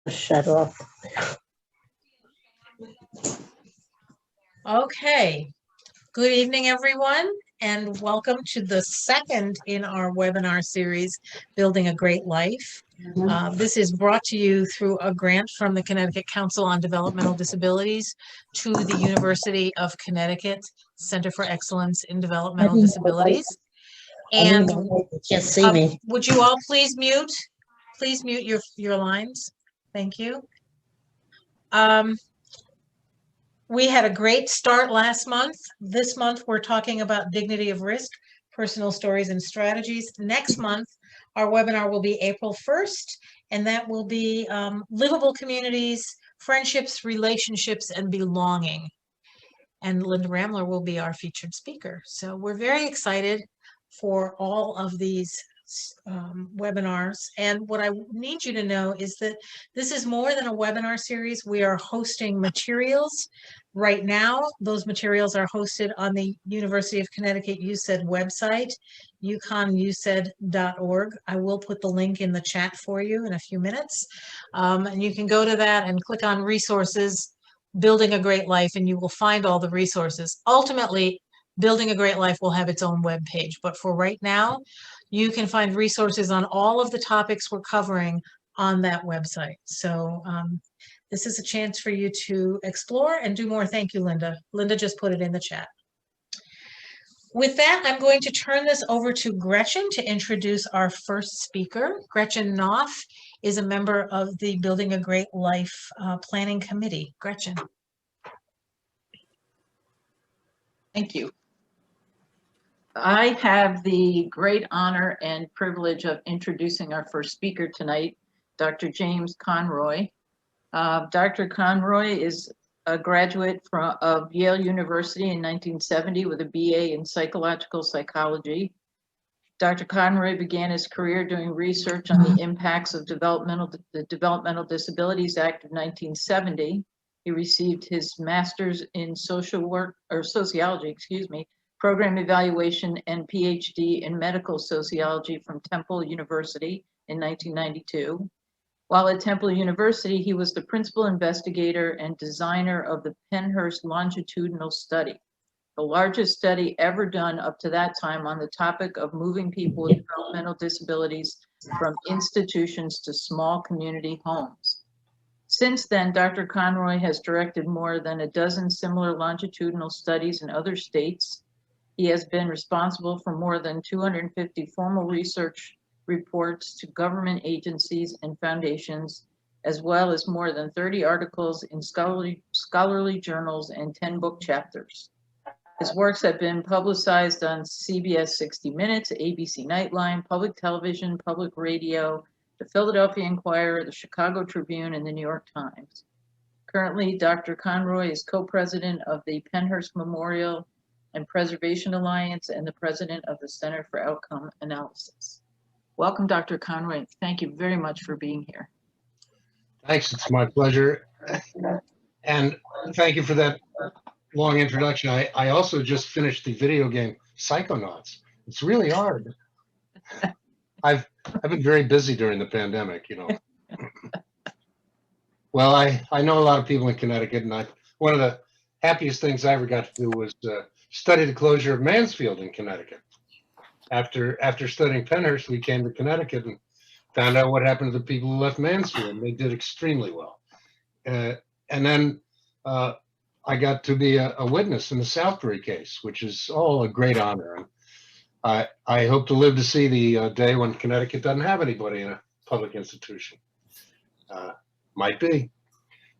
Shut off. Okay, good evening, everyone, and welcome to the second in our webinar series, Building a Great Life. This is brought to you through a grant from the Connecticut Council on Developmental Disabilities to the University of Connecticut Center for Excellence in Developmental Disabilities. And Can't see me. would you all please mute your lines? Thank you. We had a great start last month. This month, we're talking about dignity of risk, personal stories and strategies. Next month, our webinar will be April 1st, and that will be livable communities, friendships, relationships, and belonging. And Linda Ramler will be our featured speaker. So we're very excited for all of these webinars. And what I need you to know is that this is more than a webinar series. We are hosting materials right now. Those materials are hosted on the University of Connecticut UCED website, uconnuced.org. I will put the link in the chat for you in a few minutes. And you can go to that and click on resources, Building a Great Life, and you will find all the resources. Ultimately, Building a Great Life will have its own web page, but for right now, you can find resources on all of the topics we're covering on that website. So this is a chance for you to explore and do more. Thank you, Linda. Linda just put it in the chat. With that, I'm going to turn this over to Gretchen to introduce our first speaker. Gretchen Knopf is a member of the Building a Great Life Planning Committee. Gretchen. Thank you. I have the great honor and privilege of introducing our first speaker tonight, Dr. James Conroy. Dr. Conroy is a graduate of Yale University in 1970 with a BA in psychological psychology. Dr. Conroy began his career doing research on the impacts of the Developmental Disabilities Act of 1970. He received his master's in sociology, program evaluation, and PhD in medical sociology from Temple University in 1992. While at Temple University, he was the principal investigator and designer of the Pennhurst longitudinal study, the largest study ever done up to that time on the topic of moving people with developmental disabilities from institutions to small community homes. Since then, Dr. Conroy has directed more than a dozen similar longitudinal studies in other states. He has been responsible for more than 250 formal research reports to government agencies and foundations, as well as more than 30 articles in scholarly journals and 10 book chapters. His works have been publicized on CBS 60 Minutes, ABC Nightline, Public Television, Public Radio, the Philadelphia Inquirer, the Chicago Tribune, and the New York Times. Currently, Dr. Conroy is co-president of the Pennhurst Memorial and Preservation Alliance and the president of the Center for Outcome Analysis. Welcome, Dr. Conroy. Thank you very much for being here. Thanks, it's my pleasure. And thank you for that long introduction. I also just finished the video game Psychonauts. It's really hard. I've been very busy during the pandemic, you know. Well, I know a lot of people in Connecticut, and one of the happiest things I ever got to do was study the closure of Mansfield in Connecticut. After studying Pennhurst, we came to Connecticut and found out what happened to the people who left Mansfield. They did extremely well. And then I got to be a witness in the Southbury case, which is all a great honor. And I hope to live to see the day when Connecticut doesn't have anybody in a public institution. Might be.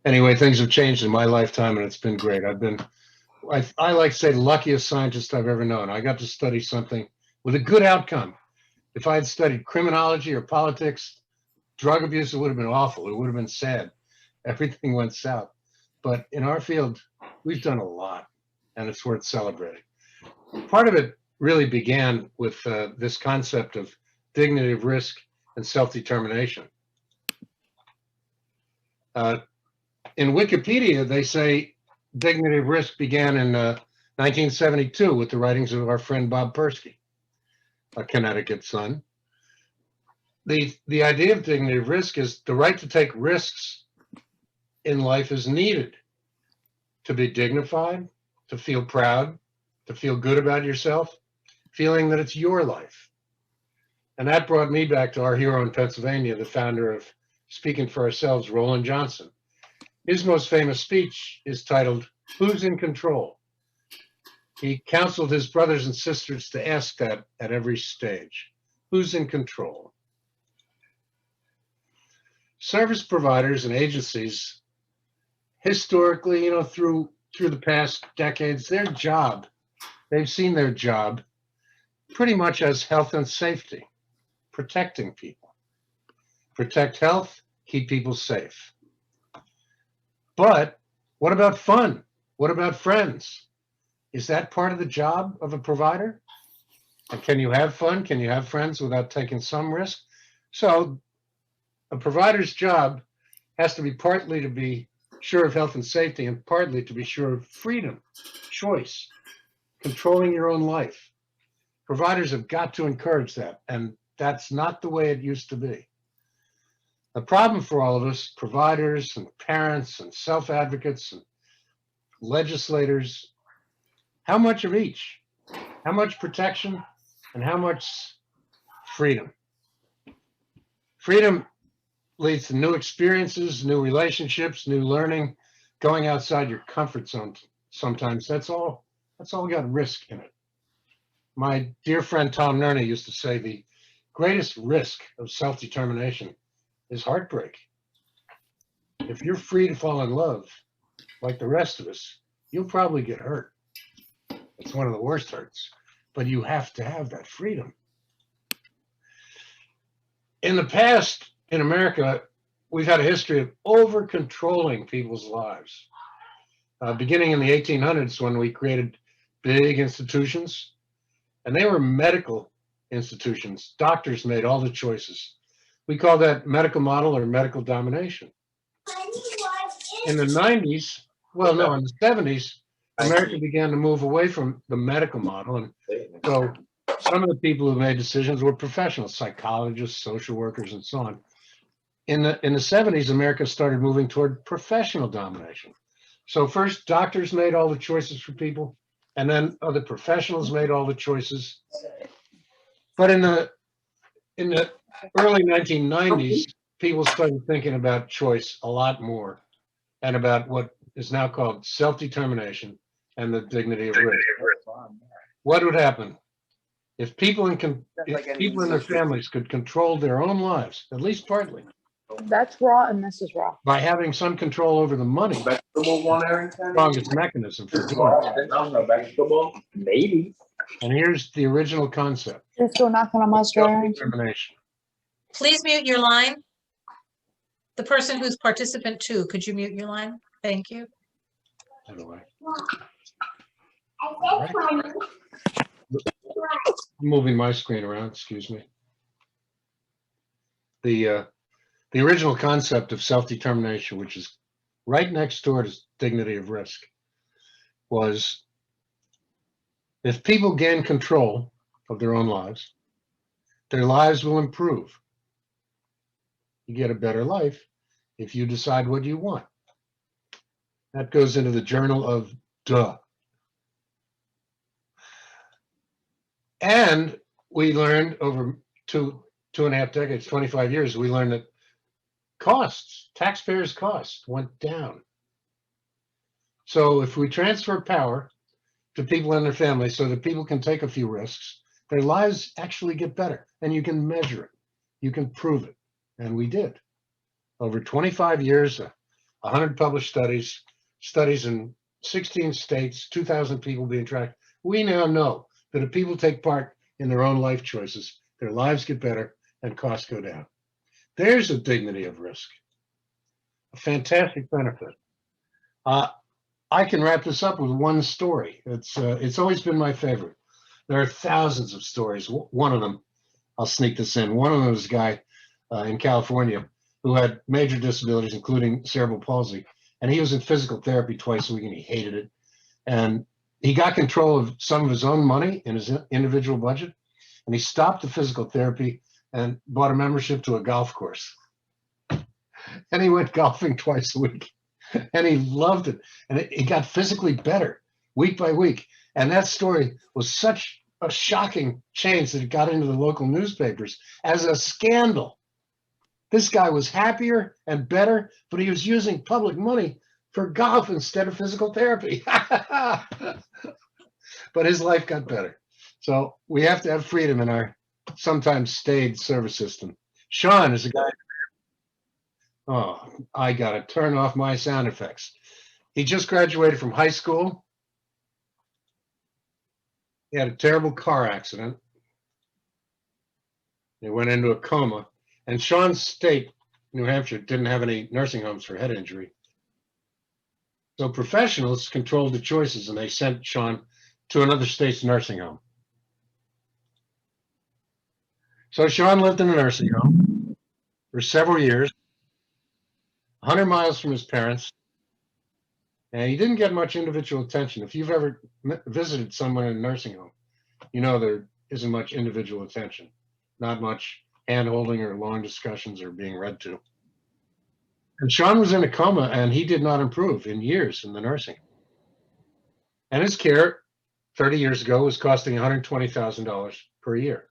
Anyway, things have changed in my lifetime, and it's been great. I like to say, the luckiest scientist I've ever known. I got to study something with a good outcome. If I had studied criminology or politics, drug abuse, it would have been awful. It would have been sad. Everything went south. But in our field, we've done a lot, and it's worth celebrating. Part of it really began with this concept of dignity of risk and self-determination. In Wikipedia, they say dignity of risk began in 1972 with the writings of our friend Bob Persky, a Connecticut son. the idea of dignity of risk is the right to take risks in life is needed to be dignified, to feel proud, to feel good about yourself, feeling that it's your life. And that brought me back to our hero in Pennsylvania, the founder of Speaking for Ourselves, Roland Johnson. His most famous speech is titled, "Who's in Control?" He counseled his brothers and sisters to ask that at every stage. Who's in control? Service providers and agencies, historically, through the past decades, they've seen their job pretty much as health and safety, protecting people. Protect health, keep people safe. But what about fun? What about friends? Is that part of the job of a provider? And can you have fun? Can you have friends without taking some risk? So a provider's job has to be partly to be sure of health and safety and partly to be sure of freedom, choice, controlling your own life. Providers have got to encourage that, and that's not the way it used to be. The problem for all of us, providers and parents and self-advocates and legislators, how much of each? How much protection and how much freedom? Freedom leads to new experiences, new relationships, new learning, going outside your comfort zone sometimes. That's all got risk in it. My dear friend Tom Nerney used to say the greatest risk of self-determination is heartbreak. If you're free to fall in love, like the rest of us, you'll probably get hurt. It's one of the worst hurts, but you have to have that freedom. In the past, in America, we've had a history of over-controlling people's lives. Beginning in the 1800s, when we created big institutions, and they were medical institutions. Doctors made all the choices. We call that medical model or medical domination. In the 90s, in the 70s, America began to move away from the medical model. And so some of the people who made decisions were professionals, psychologists, social workers, and so on. In the 70s, America started moving toward professional domination. So first, doctors made all the choices for people, and then other professionals made all the choices. But in the early 1990s, people started thinking about choice a lot more and about what is now called self-determination and the dignity of risk. What would happen if people in their families could control their own lives, at least partly? That's raw and this is raw. By having some control over the money, strongest mechanism for doing it. Maybe. And here's the original concept. Just go knocking on my door. Self-determination. Please mute your line. The person who's participant 2, could you mute your line? Thank you. By the way. I'm moving my screen around, excuse me. The original concept of self-determination, which is right next door to dignity of risk, was if people gain control of their own lives, their lives will improve. You get a better life if you decide what you want. That goes into the journal of duh. And we learned over two and a half decades, 25 years, we learned that taxpayers' costs went down. So if we transfer power to people and their families so that people can take a few risks, their lives actually get better, and you can measure it. You can prove it, and we did. Over 25 years, 100 published studies in 16 states, 2,000 people being tracked. We now know that if people take part in their own life choices, their lives get better and costs go down. There's a dignity of risk, a fantastic benefit. I can wrap this up with one story. It's always been my favorite. There are thousands of stories. One of them, I'll sneak this in. One of them is a guy in California who had major disabilities, including cerebral palsy. And he was in physical therapy twice a week and he hated it. And he got control of some of his own money in his individual budget. And he stopped the physical therapy and bought a membership to a golf course. And he went golfing twice a week, and he loved it. And it got physically better week by week. And that story was such a shocking change that it got into the local newspapers as a scandal. This guy was happier and better, but he was using public money for golf instead of physical therapy. But his life got better. So we have to have freedom in our sometimes staid service system. Sean is a guy. Oh, I got to turn off my sound effects. He just graduated from high school. He had a terrible car accident. He went into a coma. And Sean's state, New Hampshire, didn't have any nursing homes for head injury. So professionals controlled the choices, and they sent Sean to another state's nursing home. So Sean lived in a nursing home for several years, 100 miles from his parents, and he didn't get much individual attention. If you've ever visited someone in a nursing home, you know there isn't much individual attention, not much hand-holding or long discussions or being read to. And Sean was in a coma, and he did not improve in years in the nursing. And his care 30 years ago was costing $120,000 per year.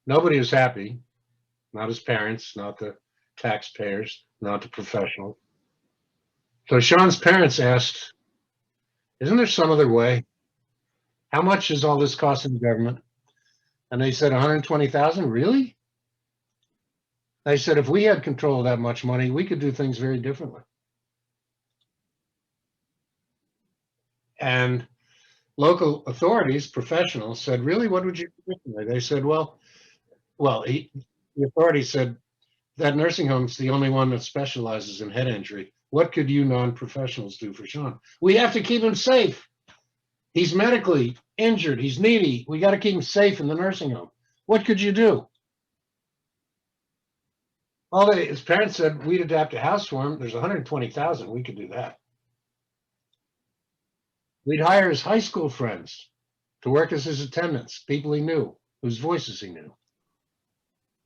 Nobody was happy, not his parents, not the taxpayers, not the professionals. So Sean's parents asked, isn't there some other way? How much is all this costing the government? And they said 120,000, really? They said, if we had control of that much money, we could do things very differently. And local authorities, professionals said, really, what would you do differently? They said, the authority said, that nursing home's the only one that specializes in head injury. What could you non-professionals do for Sean? We have to keep him safe. He's medically injured. He's needy. We got to keep him safe in the nursing home. What could you do? Well, his parents said we'd adapt a house for him. There's 120,000. We could do that. We'd hire his high school friends to work as his attendants, people he knew, whose voices he knew.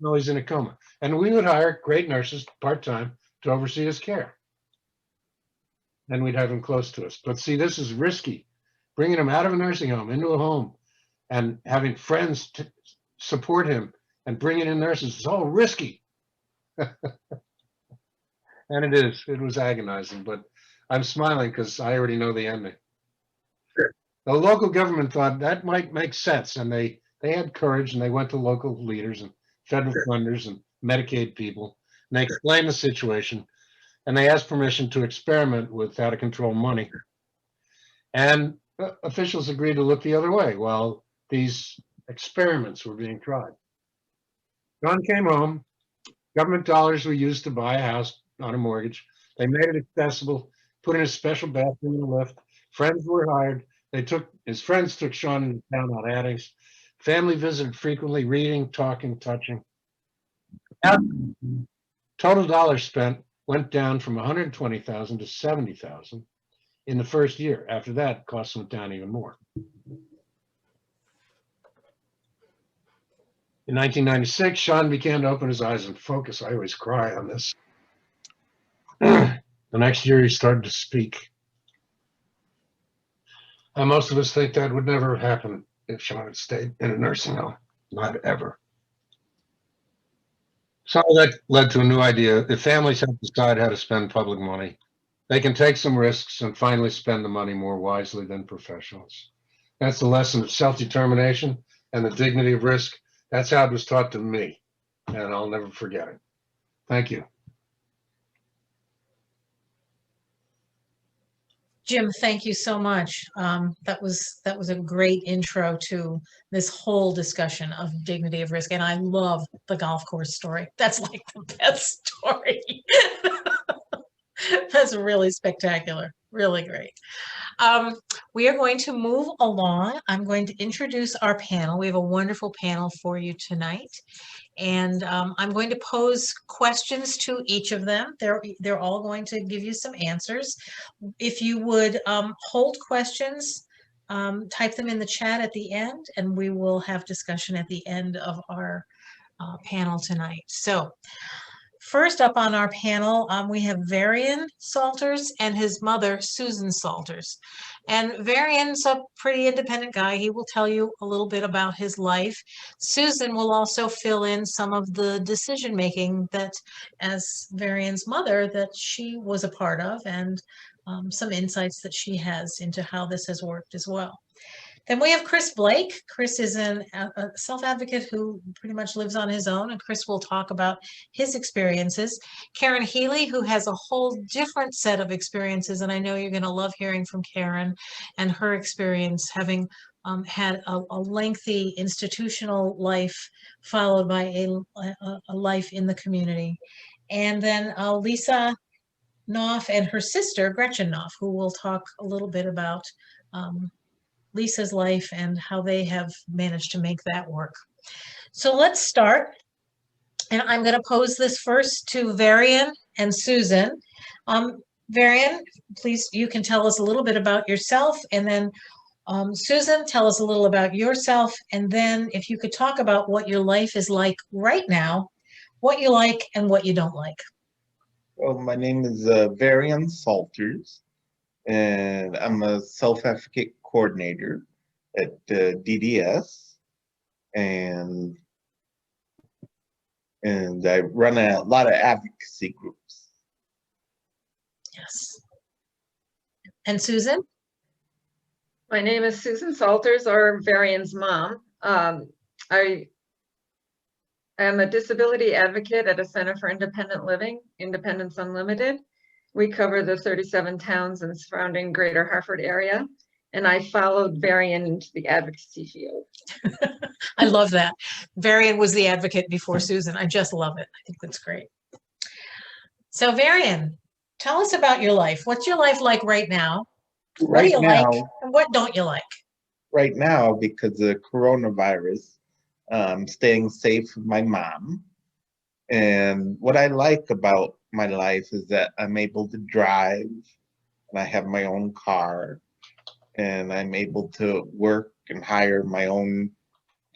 No, he's in a coma. And we would hire great nurses part-time to oversee his care. And we'd have him close to us. But see, this is risky. Bringing him out of a nursing home into a home and having friends to support him and bringing in nurses is all risky. And it was agonizing, but I'm smiling because I already know the ending. The local government thought that might make sense, and they had courage, and they went to local leaders and federal funders and Medicaid people, and they explained the situation, and they asked permission to experiment with out of control money. And officials agreed to look the other way while these experiments were being tried. John came home. Government dollars were used to buy a house on a mortgage. They made it accessible, put in a special bathroom and a lift. Friends were hired. His friends took Sean into town on outings. Family visited frequently, reading, talking, touching. Total dollars spent went down from 120,000 to 70,000 in the first year. After that, costs went down even more. In 1996, Sean began to open his eyes and focus. I always cry on this. The next year, he started to speak. And most of us think that would never happen if Sean had stayed in a nursing home. Not ever. So that led to a new idea. If families have to decide how to spend public money, they can take some risks and finally spend the money more wisely than professionals. That's the lesson of self-determination and the dignity of risk. That's how it was taught to me, and I'll never forget it. Thank you. Jim, thank you so much. That was a great intro to this whole discussion of dignity of risk, and I love the golf course story. That's like the best story. That's really spectacular, really great. We are going to move along. I'm going to introduce our panel. We have a wonderful panel for you tonight. And I'm going to pose questions to each of them. They're all going to give you some answers. If you would hold questions type them in the chat at the end, and we will have discussion at the end of our panel tonight. So first up on our panel, we have Varian Salters and his mother, Susan Salters. And Varian's a pretty independent guy. He will tell you a little bit about his life. Susan will also fill in some of the decision-making that, as Varian's mother, that she was a part of, and some insights that she has into how this has worked as well. Then we have Chris Blake. Chris is a self-advocate who pretty much lives on his own, and Chris will talk about his experiences. Karen Healy, who has a whole different set of experiences, and I know you're going to love hearing from Karen and her experience, having had a lengthy institutional life followed by a life in the community. And then Lisa Knopf and her sister, Gretchen Knopf, who will talk a little bit about Lisa's life and how they have managed to make that work. So let's start. And I'm going to pose this first to Varian and Susan. Varian, please, you can tell us a little bit about yourself, and then Susan, tell us a little about yourself, and then if you could talk about what your life is like right now, what you like and what you don't like. Well, my name is Varian Salters, and I'm a self-advocate coordinator at DDS, and I run a lot of advocacy groups. Yes. And Susan? My name is Susan Salters, or Varian's mom. I am a disability advocate at a Center for Independent Living, Independence Unlimited. We cover the 37 towns and surrounding greater Hartford area. And I followed Varian into the advocacy field. I love that. Varian was the advocate before Susan. I just love it. I think that's great. So Varian, tell us about your life. What's your life like right now? What do you like and what don't you like? Right now, because of coronavirus, staying safe with my mom. And what I like about my life is that I'm able to drive, and I have my own car, and I'm able to work and hire my own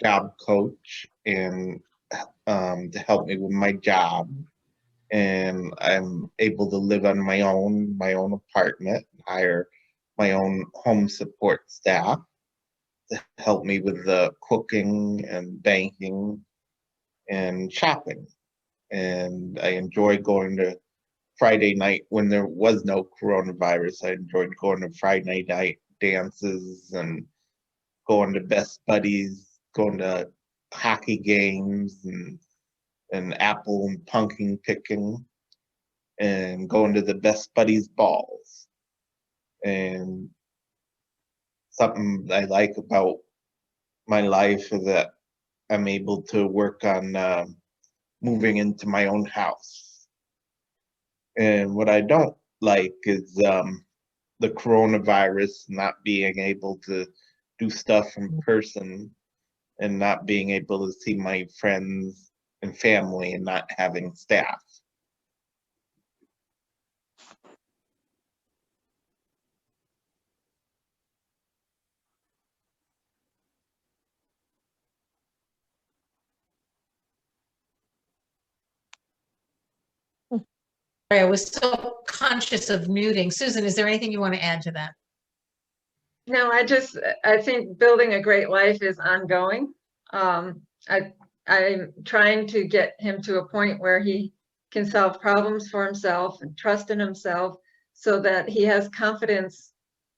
job coach and to help me with my job. And I'm able to live on my own apartment, hire my own home support staff to help me with the cooking and banking and shopping. And I enjoy going to Friday night when there was no coronavirus. I enjoyed going to Friday night dances and going to Best Buddies, going to hockey games and apple and pumpkin picking, and going to the Best Buddies balls. And something I like about my life is that I'm able to work on moving into my own house. And what I don't like is the coronavirus, not being able to do stuff in person and not being able to see my friends and family and not having staff. I was so conscious of muting. Susan, is there anything you want to add to that? No, I think building a great life is ongoing. I'm trying to get him to a point where he can solve problems for himself and trust in himself so that he has confidence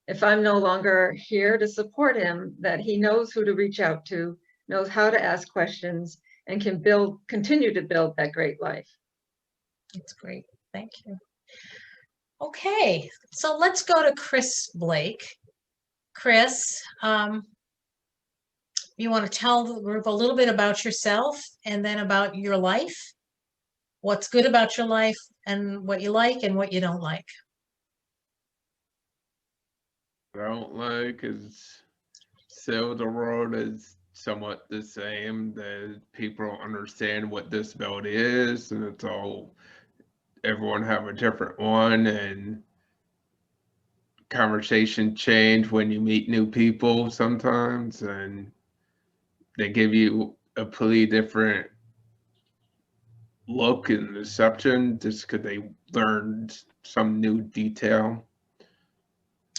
if I'm no longer here to support him, that he knows who to reach out to, knows how to ask questions, and can continue to build that great life. That's great. Thank you. Okay, so let's go to Chris Blake. Chris, you want to tell the group a little bit about yourself and then about your life, what's good about your life and what you like and what you don't like. What I don't like is still the world is somewhat the same, that people don't understand what disability is, and it's all, everyone have a different one, and conversation change when you meet new people sometimes, and they give you a completely different look and reception just because they learned some new detail.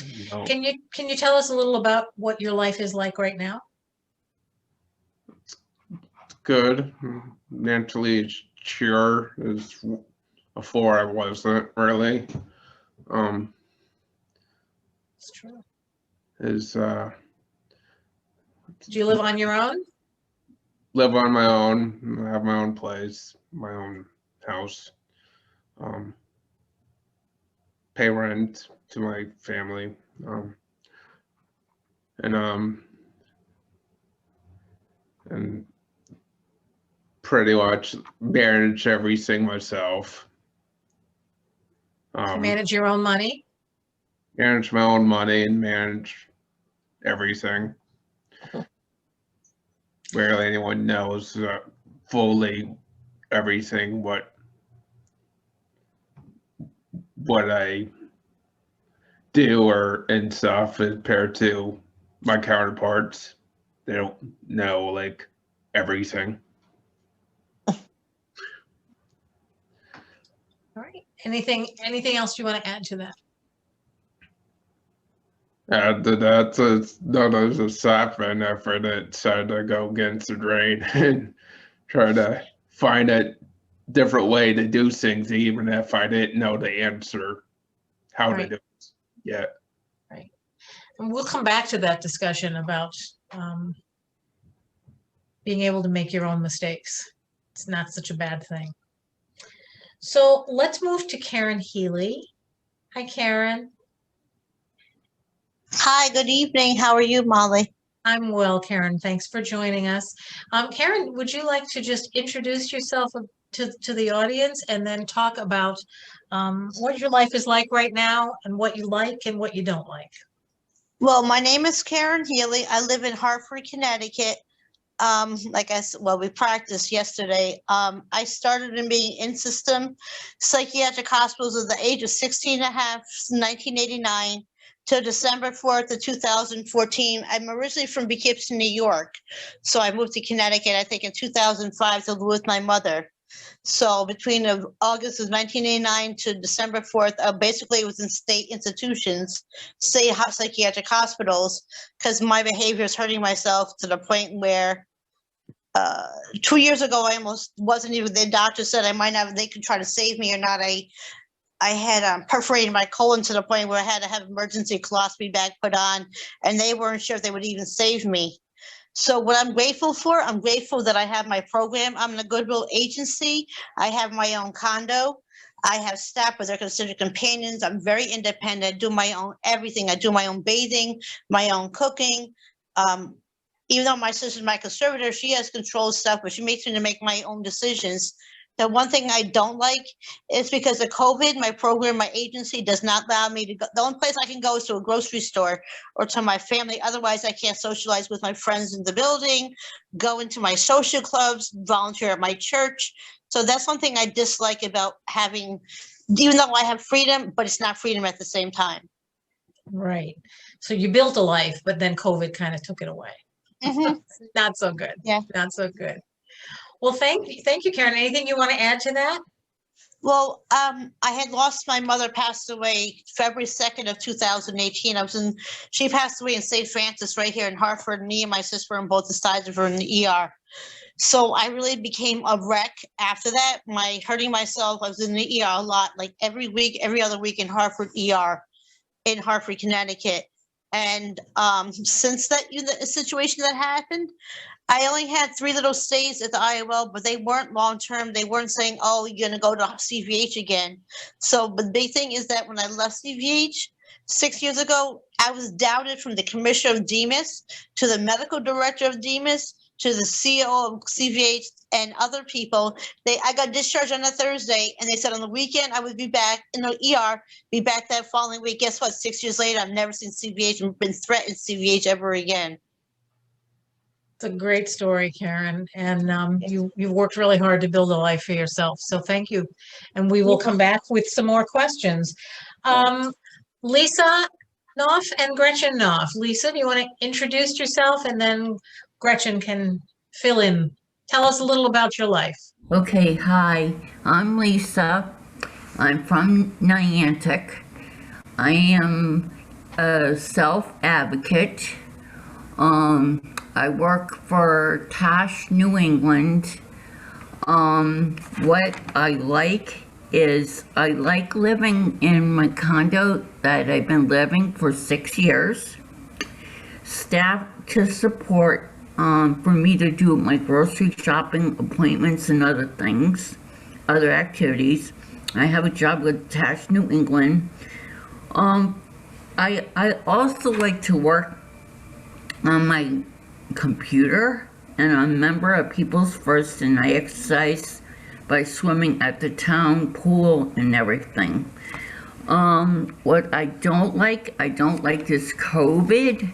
You know, Can you tell us a little about what your life is like right now? good, mentally sure as before I wasn't really. It's true. Is Do you live on your own? live on my own, have my own place, my own house, pay rent to my family, and pretty much manage everything myself. You manage your own money? Manage my own money and manage everything. Barely anyone knows fully everything what I do or and stuff compared to my counterparts. They don't know like everything. All right. Anything else you want to add to that? That's a sapphire effort that tried to go against the grain and try to find a different way to do things, even if I didn't know the answer how Right. to do it yet. Right. And we'll come back to that discussion about being able to make your own mistakes. It's not such a bad thing. So let's move to Karen Healy. Hi, Karen. Hi, good evening. How are you, Molly? I'm well, Karen. Thanks for joining us. Karen, would you like to just introduce yourself to the audience and then talk about what your life is like right now and what you like and what you don't like? Well, my name is Karen Healy. I live in Hartford, Connecticut. We practiced yesterday. I started in being in system psychiatric hospitals at the age of 16 and a half, 1989 to December 4th of 2014. I'm originally from Poughkeepsie, New York. So I moved to Connecticut, I think in 2005 to live with my mother. So between August of 1989 to December 4th, basically it was in state institutions, state psychiatric hospitals, because my behavior is hurting myself to the point where 2 years ago, I almost wasn't even, the doctor said I might have, they could try to save me or not. I had perforated my colon to the point where I had to have emergency colostomy bag put on, and they weren't sure if they would even save me. So what I'm grateful for, I'm grateful that I have my program. I'm in a Goodwill agency. I have my own condo. I have staff, but they're considered companions. I'm very independent, do my own everything. I do my own bathing, my own cooking. Even though my sister's my conservator, she has control stuff, but she makes me to make my own decisions. The one thing I don't like is because of COVID, my program, my agency does not allow me to go. The only place I can go is to a grocery store or to my family. Otherwise, I can't socialize with my friends in the building, go into my social clubs, volunteer at my church. So that's one thing I dislike about having, even though I have freedom, but it's not freedom at the same time. Right. So you built a life, but then COVID kind of took it away. Mm-hmm. Not so good. Yeah. Not so good. Well, thank you, Karen. Anything you want to add to that? Well, I had lost my mother, passed away February 2nd of 2018. She passed away in St. Francis right here in Hartford. Me and my sister on both sides of her in the ER. So I really became a wreck after that. Hurting myself, I was in the ER a lot, like every week, every other week in Hartford ER in Hartford, Connecticut. And since that the situation that happened, I only had 3 little stays at the IOL, but they weren't long-term. They weren't saying, oh, you're going to go to CVH again. So the big thing is that when I left CVH 6 years ago, I was doubted from the commissioner of DEMIS to the medical director of DEMIS to the CEO of CVH and other people. I got discharged on a Thursday, and they said on the weekend I would be back in the ER, be back that following week. Guess what? 6 years later, I've never seen CVH and been threatened CVH ever again. It's a great story, Karen, and you've worked really hard to build a life for yourself. So thank you, and we will come back with some more questions. Lisa, Knopf and Gretchen Knopf. Lisa, do you want to introduce yourself and then Gretchen can fill in? Tell us a little about your life. Okay, hi, I'm Lisa. I'm from Niantic. I am a self-advocate. I work for Tosh New England. What I like is I like living in my condo that I've been living for 6 years. Staff to support for me to do my grocery shopping appointments and other things, other activities. I have a job with Tash New England. I also like to work on my computer, and I'm a member of People's First, and I exercise by swimming at the town pool and everything. What I don't like this COVID.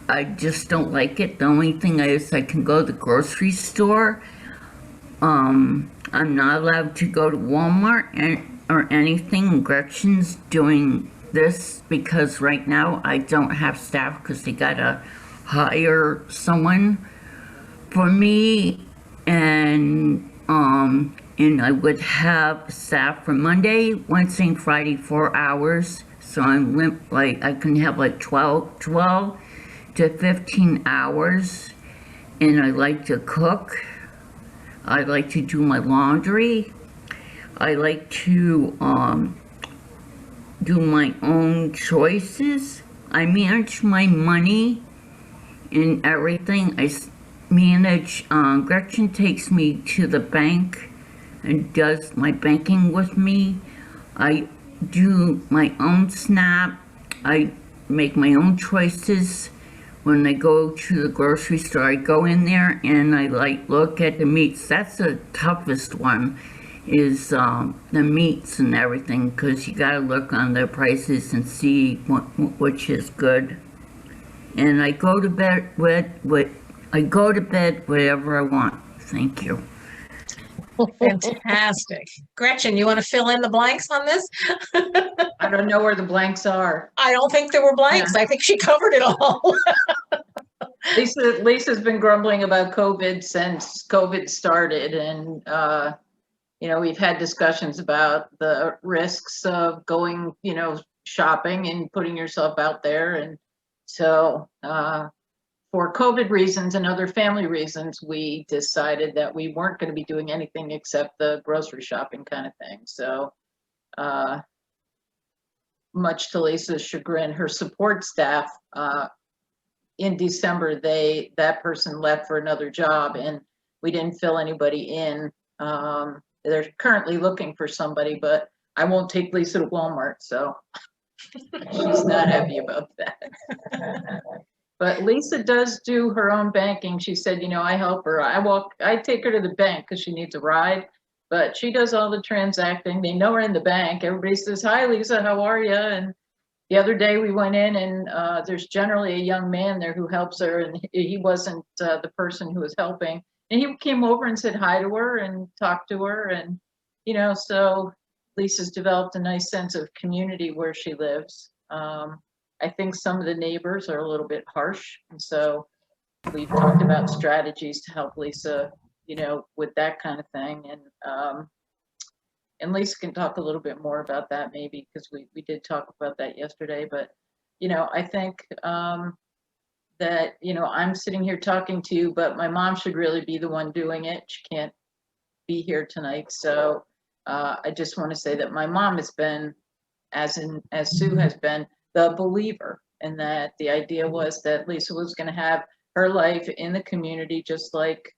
I just don't like it. The only thing is I can go to the grocery store. I'm not allowed to go to Walmart or anything. Gretchen's doing this because right now I don't have staff because they gotta hire someone for me, and I would have staff for Monday, Wednesday, and Friday 4 hours. So I'm I can have like 12 to 15 hours, and I like to cook. I like to do my laundry. I like to do my own choices. I manage my money and everything. I manage, Gretchen takes me to the bank and does my banking with me. I do my own SNAP. I make my own choices. When I go to the grocery store, I go in there and I look at the meats. That's the toughest one, is the meats and everything, because you gotta look on their prices and see which is good. And I go to bed whatever I want. Thank you. Fantastic. Gretchen, you want to fill in the blanks on this? I don't know where the blanks are. I don't think there were blanks. I think she covered it all. Lisa's been grumbling about COVID since COVID started, and we've had discussions about the risks of going, shopping and putting yourself out there. And so for COVID reasons and other family reasons, we decided that we weren't going to be doing anything except the grocery shopping kind of thing. So much to Lisa's chagrin, her support staff, in December, that person left for another job, and we didn't fill anybody in. They're currently looking for somebody, but I won't take Lisa to Walmart, so she's not happy about that. But Lisa does do her own banking. She said, I help her. I take her to the bank because she needs a ride, but she does all the transacting. They know her in the bank. Everybody says, "Hi, Lisa, how are you?" And the other day we went in, and there's generally a young man there who helps her, and he wasn't the person who was helping. And he came over and said hi to her and talked to her. And, so Lisa's developed a nice sense of community where she lives. I think some of the neighbors are a little bit harsh. And so we've talked about strategies to help Lisa, with that kind of thing. And Lisa can talk a little bit more about that maybe, because we did talk about that yesterday. But, I think that, I'm sitting here talking to you, but my mom should really be the one doing it. She can't be here tonight. So I just want to say that my mom has been, as Sue has been, the believer, and that the idea was that Lisa was going to have her life in the community just like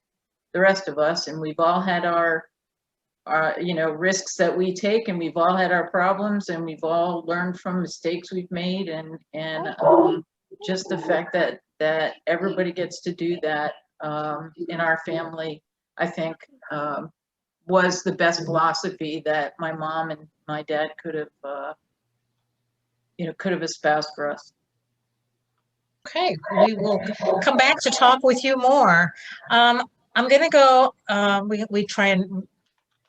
the rest of us. And we've all had our risks that we take, and we've all had our problems, and we've all learned from mistakes we've made, and just the fact that everybody gets to do that in our family, I think was the best philosophy that my mom and my dad could have espoused for us. Okay, we will come back to talk with you more. I'm going to go, we try and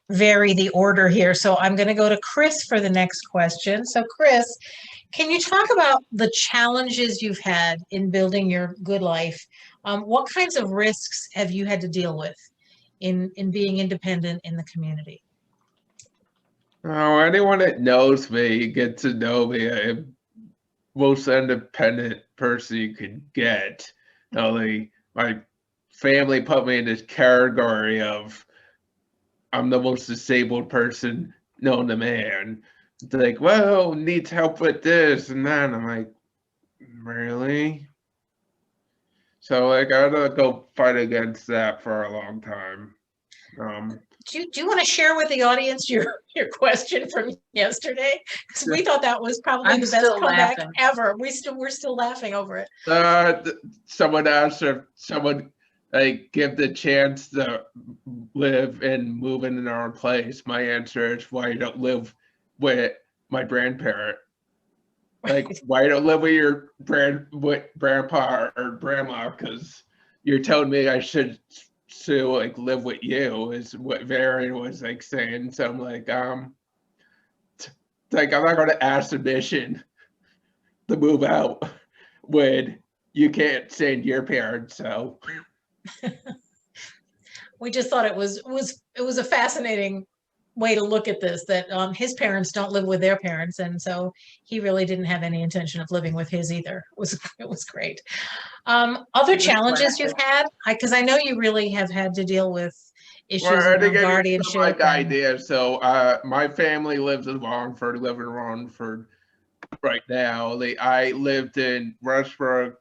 vary the order here. So I'm going to go to Chris for the next question. So Chris, can you talk about the challenges you've had in building your good life? What kinds of risks have you had to deal with in being independent in the community? Oh, anyone that knows me gets to know me. I'm most independent person you could get. Only my family put me in this category of I'm the most disabled person known to man. It's like, well, needs help with this and that. I'm like, really? So like, I gotta go fight against that for a long time. Do you want to share with the audience your question from yesterday? Because we thought that was probably I'm the best still comeback laughing. ever. We're still laughing over it. Someone asked if someone like give the chance to live and move in their own place. My answer is why you don't live with my grandparent. Like why you don't live with your grandpa or grandma? Because you're telling me I should like live with you is what Varian was like saying. So I'm like like I'm not going to ask permission to move out when you can't send your parents. So We just thought it was a fascinating way to look at this, that his parents don't live with their parents, and so he really didn't have any intention of living with his either. It was great. Other challenges you've had, because I know you really have had to deal with issues around guardianship. Like idea. So my family lives in Wallingford, live in Wallingford right now. I lived in Rushbrook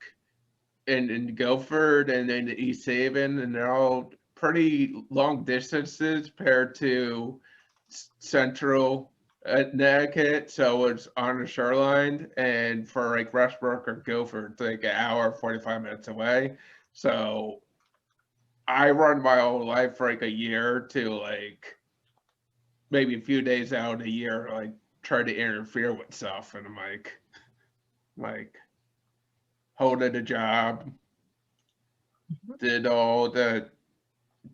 and in Guilford and in East Haven, and they're all pretty long distances compared to central Connecticut. So it's on the shoreline, and for like Rushbrook or Guilford, it's like an hour, 45 minutes away. So I run my whole life for like a year to like maybe a few days out a year, like try to interfere with stuff, and I'm like holding a job, did all the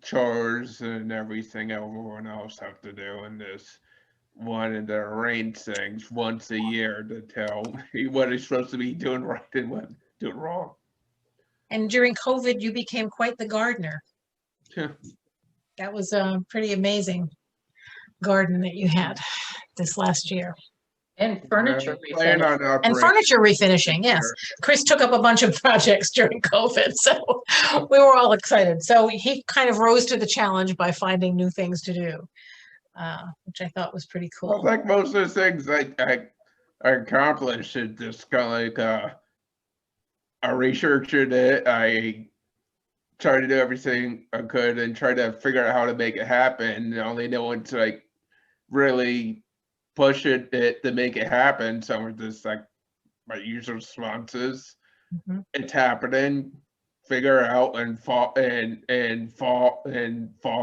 chores and everything everyone else have to do, and just wanted to arrange things once a year to tell me what he's supposed to be doing right and what doing wrong. And during COVID, you became quite the gardener. Yeah. That was a pretty amazing garden that you had this last year. And furniture refinishing. And furniture refinishing, yes. Chris took up a bunch of projects during COVID, so we were all excited. So he kind of rose to the challenge by finding new things to do, which I thought was pretty cool. Well, like most of the things I accomplished, it just kind of like I researched it. I tried to do everything I could and try to figure out how to make it happen. The only no one to like really push it to make it happen. Some are just like my usual responses. Mm-hmm. It's happening, figure out and fall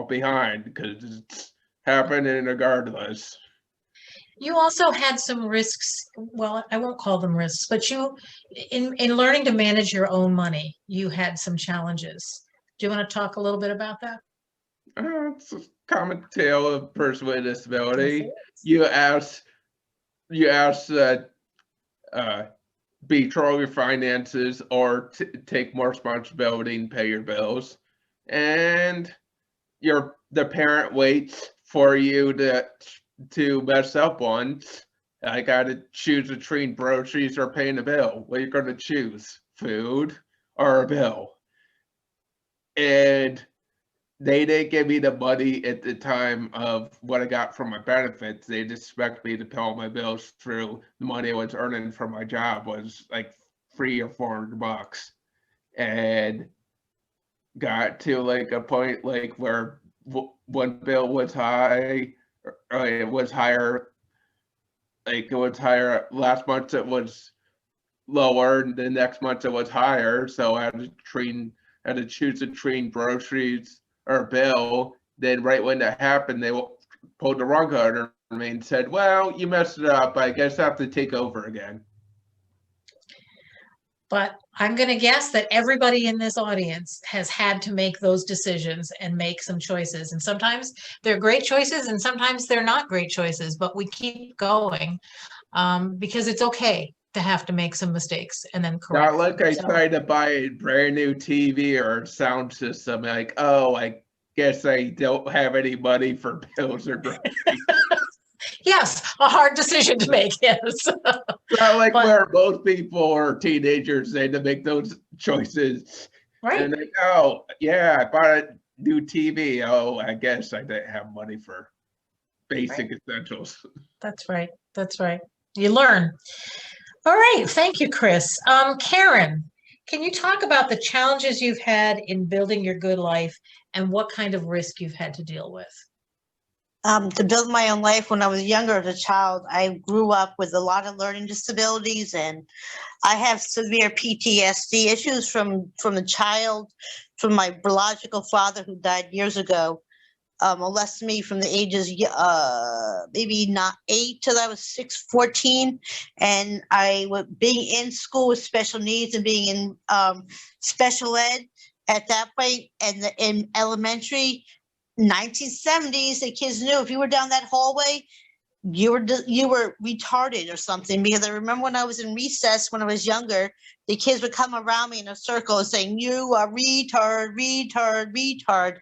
behind because it's happening regardless. You also had some risks. Well, I won't call them risks, but you, in learning to manage your own money, you had some challenges. Do you want to talk a little bit about that? It's a common tale of a person with a disability. Yes, You ask that control your finances or take more responsibility and pay your bills, and the parent waits for you to mess up once. I got to choose between groceries or paying a bill. What are you going to choose? Food or a bill? And they didn't give me the money at the time of what I got from my benefits. They just expect me to pay all my bills through the money I was earning from my job was like $300 or $400, and got to like a point like where one bill was high, or it was higher. Like it was higher last month. It was lower, and the next month it was higher. So I had to choose between groceries or bill. Then right when that happened, they pulled the wrong card on me and said, well, you messed it up. I guess I have to take over again. But I'm going to guess that everybody in this audience has had to make those decisions and make some choices. And sometimes they're great choices and sometimes they're not great choices, but we keep going because it's okay to have to make some mistakes and then correct. Not like I So- tried to buy a brand new TV or sound system. Like, oh, I guess I don't have any money for bills or groceries. Yes, a hard decision to make, yes. Not like But- where most people or teenagers say to make those choices. Right, And like, oh, yeah, I bought a new TV. Oh, I guess I didn't have money for basic essentials. that's right, that's right. You learn. All right, thank you, Chris. Karen, can you talk about the challenges you've had in building your good life and what kind of risk you've had to deal with? To build my own life when I was younger as a child, I grew up with a lot of learning disabilities, and I have severe PTSD issues from a child, from my biological father who died years ago, molested me from the ages maybe not 8 till I was 14, and I was being in school with special needs and being in special ed at that point, and in elementary. 1970s, the kids knew if you were down that hallway, you were retarded or something. Because I remember when I was in recess when I was younger, the kids would come around me in a circle saying, "You are retard, retard, retard,"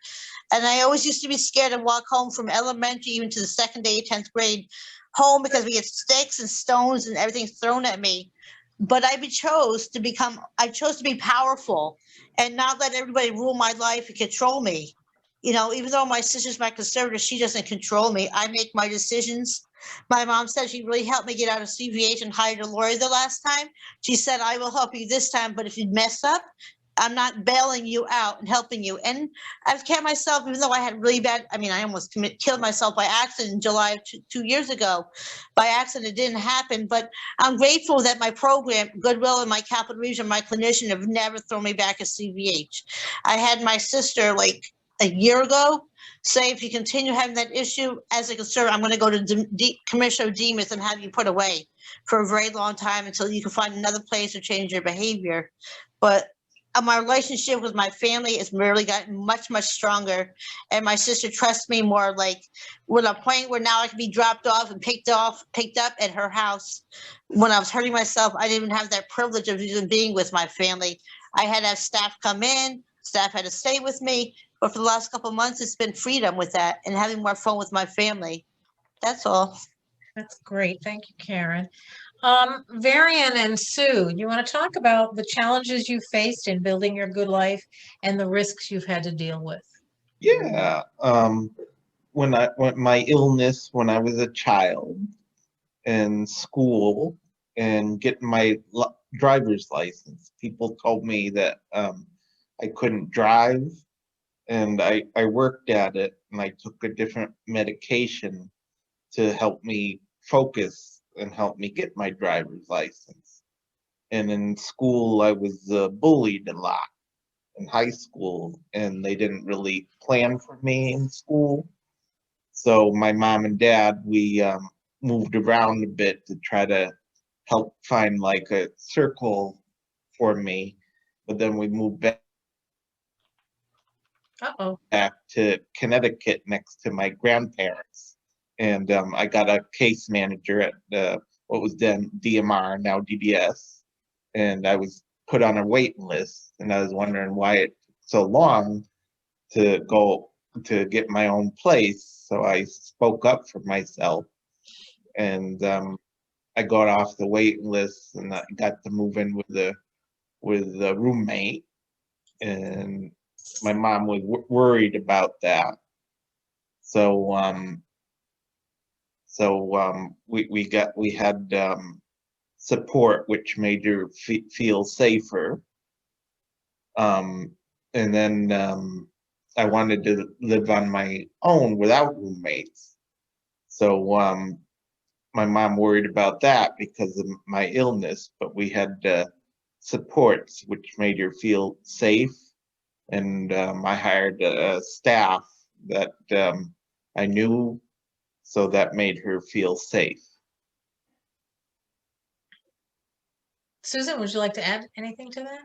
and I always used to be scared to walk home from elementary, even to the second day, 10th grade, home because we get sticks and stones and everything thrown at me. But I chose to be powerful and not let everybody rule my life and control me. You know, even though my sister's my conservator, she doesn't control me. I make my decisions. My mom said she really helped me get out of CVH and hired a lawyer the last time. She said, "I will help you this time, but if you mess up, I'm not bailing you out and helping you." And I've kept myself, even though I had really bad, I almost killed myself by accident in July of 2 years ago. By accident, it didn't happen, but I'm grateful that my program, Goodwill and my Capital Region, my clinician have never thrown me back at CVH. I had my sister like a year ago say, if you continue having that issue as a concern, I'm going to go to Commissioner Demas and have you put away for a very long time until you can find another place to change your behavior. But my relationship with my family has really gotten much, much stronger. And my sister trusts me more, like with a point where now I can be dropped off and picked up at her house. When I was hurting myself, I didn't even have that privilege of even being with my family. I had to have staff come in, staff had to stay with me. But for the last couple of months, it's been freedom with that and having more fun with my family. That's all. That's great. Thank you, Karen. Varian and Sue, you want to talk about the challenges you faced in building your good life and the risks you've had to deal with? Yeah. When my illness when I was a child in school and getting my driver's license, people told me that I couldn't drive, and I worked at it, and I took a different medication to help me focus and help me get my driver's license. And in school, I was bullied a lot in high school, and they didn't really plan for me in school. So my mom and dad, we moved around a bit to try to help find like a circle for me. But then we moved Uh-oh. back to Connecticut next to my grandparents. And I got a case manager at what was then DMR, now DDS. And I was put on a waiting list, and I was wondering why it took so long to go to get my own place. So I spoke up for myself, and I got off the waiting list, and I got to move in with a roommate. And my mom was worried about that. So we had support, which made her feel safer. And then I wanted to live on my own without roommates. So my mom worried about that because of my illness, but we had supports, which made her feel safe. And I hired a staff that I knew, so that made her feel safe. Susan, would you like to add anything to that?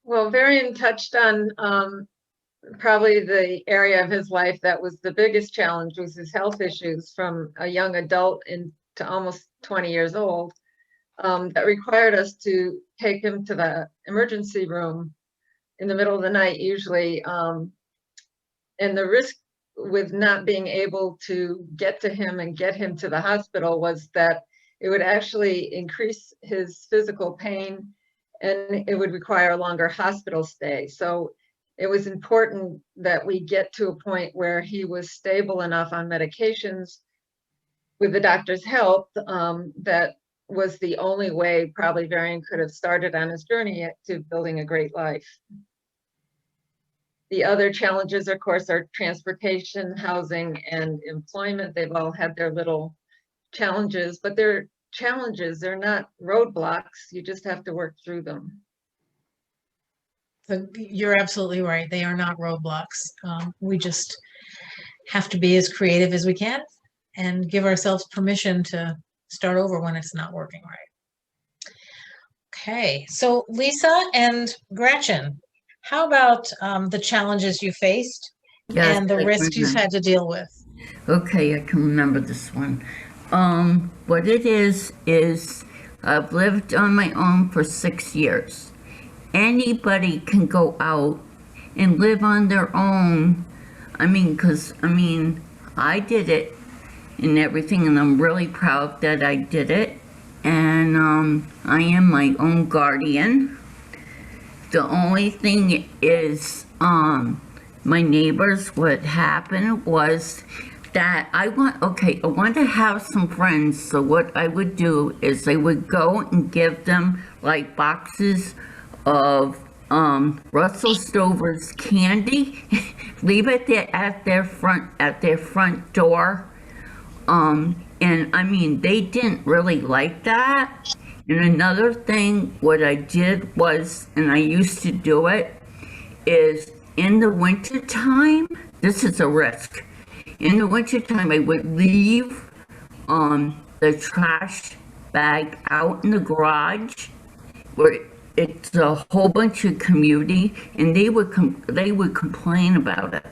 Well, Varian touched on probably the area of his life that was the biggest challenge was his health issues from a young adult into almost 20 years old. That required us to take him to the emergency room in the middle of the night usually. And the risk with not being able to get to him and get him to the hospital was that it would actually increase his physical pain and it would require a longer hospital stay. So it was important that we get to a point where he was stable enough on medications with the doctor's help. That was the only way probably Varian could have started on his journey to building a great life. The other challenges, of course, are transportation, housing, and employment. They've all had their little challenges, but they're challenges. They're not roadblocks. You just have to work through them. So you're absolutely right. They are not roadblocks. We just have to be as creative as we can and give ourselves permission to start over when it's not working right. Okay, so Lisa and Gretchen, how about the challenges you faced Yes, and the I risks you've remember. had to deal with? Okay, I can remember this one. What it is I've lived on my own for 6 years. Anybody can go out and live on their own. I mean, I did it and everything, and I'm really proud that I did it. And I am my own guardian. The only thing is, my neighbors, what happened was that I want to have some friends. So what I would do is I would go and give them like boxes of Russell Stover's candy, leave it there at their front door. And I mean, they didn't really like that. And another thing, what I did was, and I used to do it, is in the winter time, this is a risk. In the wintertime, I would leave the trash bag out in the garage where it's a whole bunch of community, and they would complain about it.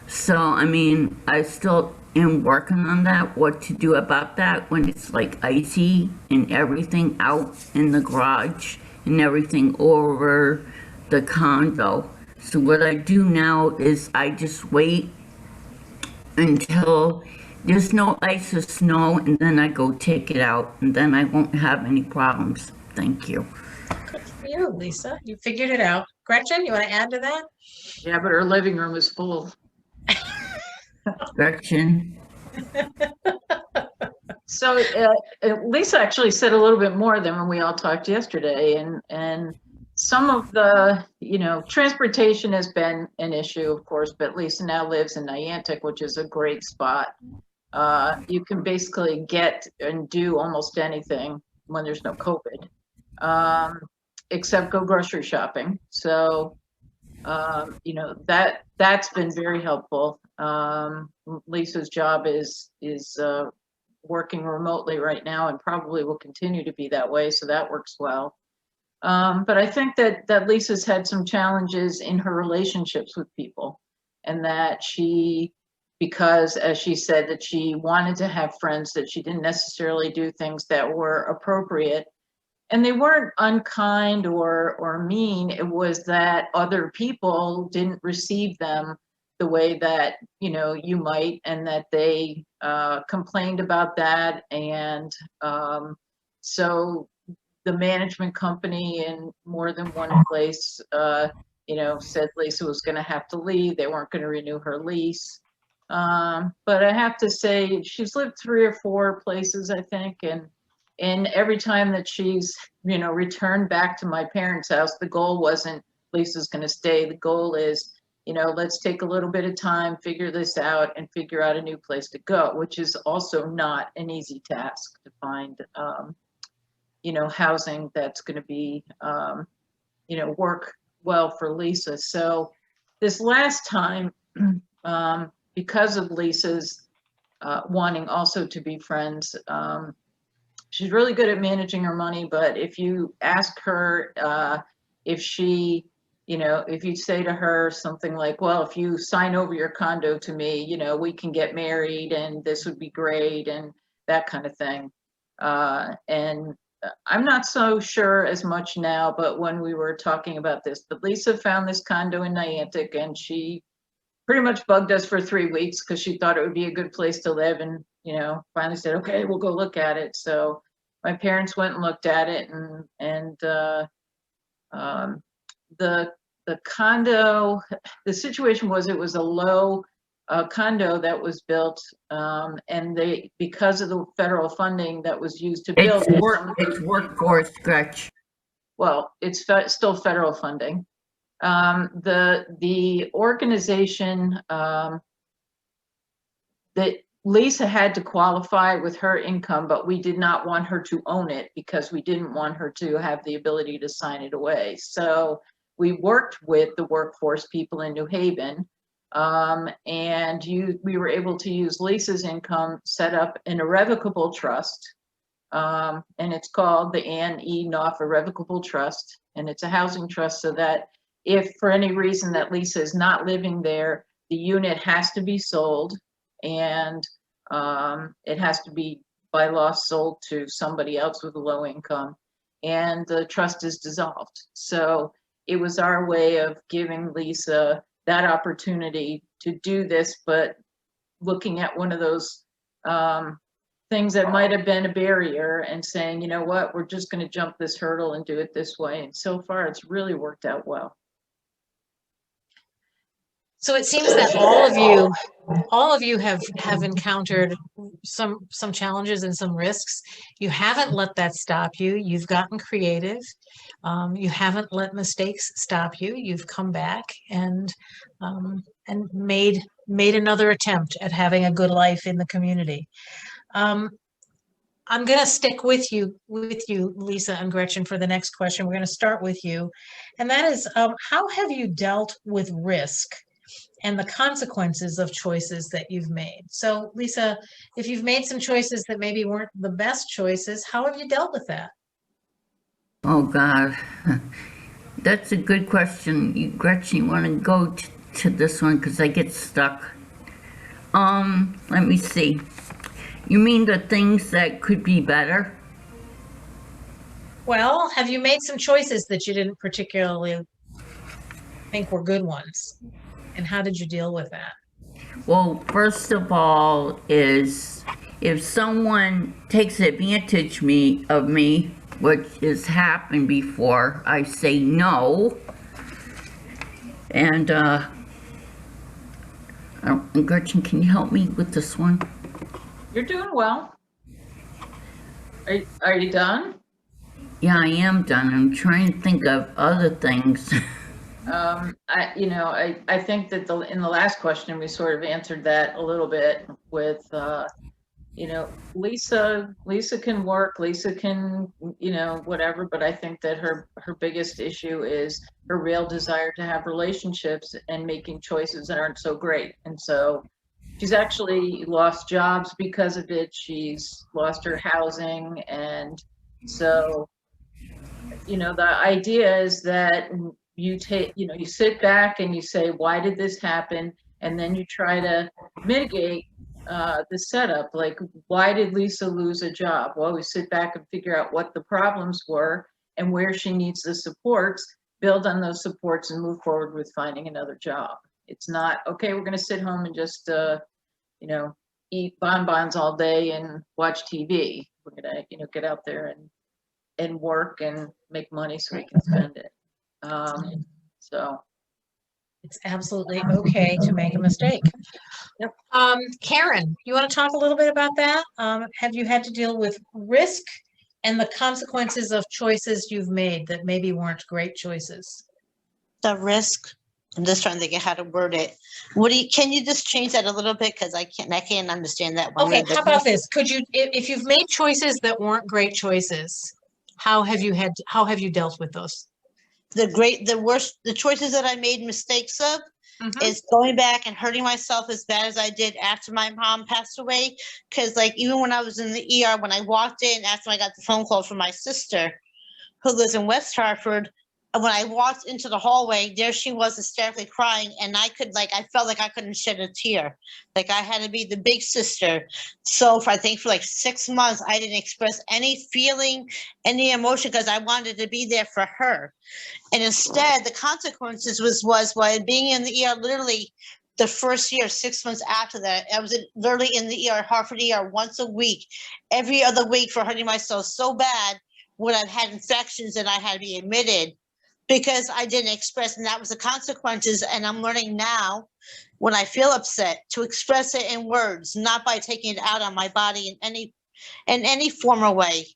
So, I mean, I still am working on that, what to do about that when it's like icy and everything out in the garage and everything over the condo. So what I do now is I just wait until there's no ice or snow, and then I go take it out, and then I won't have any problems. Thank you. Good for you, Lisa. You figured it out. Gretchen, you want to add to that? Yeah, but her living room is full. Gretchen? So Lisa actually said a little bit more than when we all talked yesterday, and some of the, transportation has been an issue, of course, but Lisa now lives in Niantic, which is a great spot. You can basically get and do almost anything when there's no COVID, except go grocery shopping. So, that's been very helpful. Lisa's job is working remotely right now and probably will continue to be that way. So that works well. But I think that Lisa's had some challenges in her relationships with people, and that because as she said, that she wanted to have friends, that she didn't necessarily do things that were appropriate. And they weren't unkind or mean. It was that other people didn't receive them the way that, you might, and that they complained about that. And so the management company in more than one place, said Lisa was going to have to leave. They weren't going to renew her lease. But I have to say, she's lived 3 or 4 places, I think. And every time that she's, returned back to my parents' house, the goal wasn't Lisa's going to stay. The goal is, let's take a little bit of time, figure this out, and figure out a new place to go, which is also not an easy task to find, housing that's going to be, work well for Lisa. So this last time, because of Lisa's wanting also to be friends, she's really good at managing her money, but if you ask her if she, if you say to her something like, well, if you sign over your condo to me, we can get married and this would be great and that kind of thing. And I'm not so sure as much now, but when we were talking about this, but Lisa found this condo in Niantic and she pretty much bugged us for 3 weeks because she thought it would be a good place to live, and finally said, okay, we'll go look at it. So my parents went and looked at it, and the condo, the situation was it was a low condo that was built, and because of the federal funding that was used to build it's workforce, Gretch. well, it's still federal funding. The organization that Lisa had to qualify with her income, but we did not want her to own it because we didn't want her to have the ability to sign it away. So we worked with the workforce people in New Haven, and we were able to use Lisa's income, set up an irrevocable trust, and it's called the Ann E. Knopf Irrevocable Trust, and it's a housing trust so that if for any reason that Lisa is not living there, the unit has to be sold, and it has to be by law sold to somebody else with a low income, and the trust is dissolved. So it was our way of giving Lisa that opportunity to do this, but looking at one of those things that might have been a barrier and saying, you know what, we're just going to jump this hurdle and do it this way. And so far, it's really worked out well. So it seems that all of you have encountered some challenges and some risks. You haven't let that stop you. You've gotten creative. You haven't let mistakes stop you. You've come back and made another attempt at having a good life in the community. I'm going to stick with you, Lisa and Gretchen, for the next question. We're going to start with you, and that is, how have you dealt with risk and the consequences of choices that you've made? So Lisa, if you've made some choices that maybe weren't the best choices, how have you dealt with that? Oh God, that's a good question. Gretchen, you want to go to this one because I get stuck. Let me see. You mean the things that could be better? Well, have you made some choices that you didn't particularly think were good ones? And how did you deal with that? Well, first of all, is if someone takes advantage of me, which has happened before, I say no. And Gretchen, can you help me with this one? You're doing well. Are you done? Yeah, I am done. I'm trying to think of other things. I think that in the last question, we sort of answered that a little bit with, Lisa can work, Lisa can, whatever, but I think that her biggest issue is her real desire to have relationships and making choices that aren't so great. And so she's actually lost jobs because of it. She's lost her housing. And so, the idea is that you sit back and you say, why did this happen? And then you try to mitigate the setup. Like, why did Lisa lose a job? Well, we sit back and figure out what the problems were and where she needs the supports, build on those supports and move forward with finding another job. It's not, okay, we're going to sit home and just, eat bonbons all day and watch TV. We're going to, get out there and work and make money so we can spend it. So it's absolutely okay to make a mistake. Yep. Karen, you want to talk a little bit about that? Have you had to deal with risk and the consequences of choices you've made that maybe weren't great choices? The risk, I'm just trying to think of how to word it. Can you just change that a little bit? Because I can't understand that one. Okay, how about this? Could you, if you've made choices that weren't great choices, how have you dealt with those? The choices that I made mistakes of, Mhm. is going back and hurting myself as bad as I did after my mom passed away. Cause like even when I was in the ER, when I walked in after I got the phone call from my sister who lives in West Hartford, and when I walked into the hallway, there she was hysterically crying, and I felt like I couldn't shed a tear. Like I had to be the big sister. So I think for like 6 months, I didn't express any feeling, any emotion, because I wanted to be there for her. And instead, the consequences was by being in the ER literally the first year, 6 months after that, I was literally in the ER, Hartford ER, once a week, every other week for hurting myself so bad when I've had infections and I had to be admitted because I didn't express, and that was the consequences. And I'm learning now when I feel upset to express it in words, not by taking it out on my body in any formal way,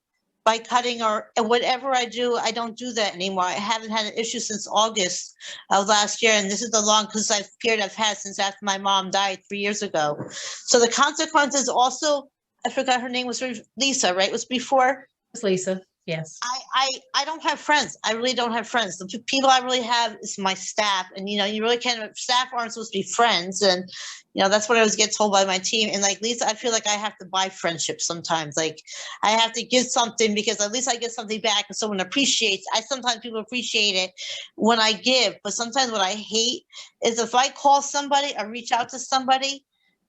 by cutting or whatever I do. I don't do that anymore. I haven't had an issue since August of last year, and this is the longest period I've had since after my mom died 3 years ago. So the consequences also, I forgot her name was Lisa, right? It was before. It's Lisa, yes. I don't have friends. I really don't have friends. The people I really have is my staff. And, you really can't, staff aren't supposed to be friends. And, that's what I always get told by my team. And like Lisa, I feel like I have to buy friendship sometimes. Like I have to give something because at least I get something back and someone appreciates. Sometimes people appreciate it when I give, but sometimes what I hate is if I call somebody or reach out to somebody,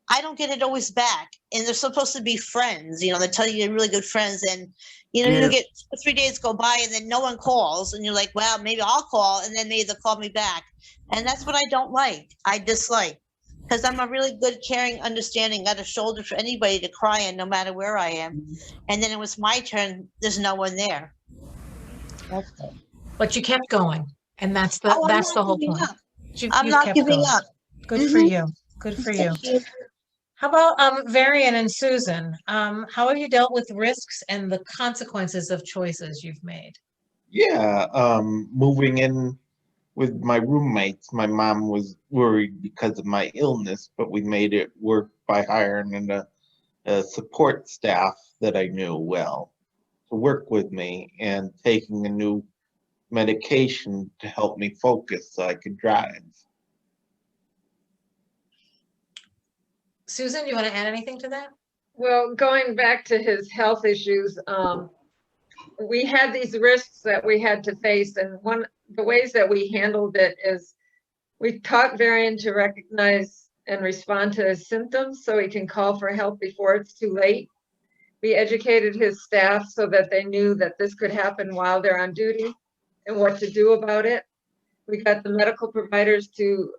I don't get it always back. And they're supposed to be friends, they tell you you're really good friends. And, Yeah. you get 3 days go by and then no one calls. And you're like, well, maybe I'll call. And then maybe they'll call me back. And that's what I don't like. I dislike. Because I'm a really good, caring, understanding, got a shoulder for anybody to cry on no matter where I am. And then it was my turn. There's no one there. That's it. But you kept going. And that's the Oh, I'm that's not the whole giving point. up. You I'm not kept giving going. up. Good for Mhm. you. Good for you. Thank you. How about Varian and Susan? How have you dealt with risks and the consequences of choices you've made? Yeah, moving in with my roommates, my mom was worried because of my illness, but we made it work by hiring a support staff that I knew well to work with me and taking a new medication to help me focus so I could drive. Susan, do you want to add anything to that? Well, going back to his health issues, we had these risks that we had to face, and the ways that we handled it is we taught Varian to recognize and respond to his symptoms so he can call for help before it's too late. We educated his staff so that they knew that this could happen while they're on duty and what to do about it. We got the medical providers to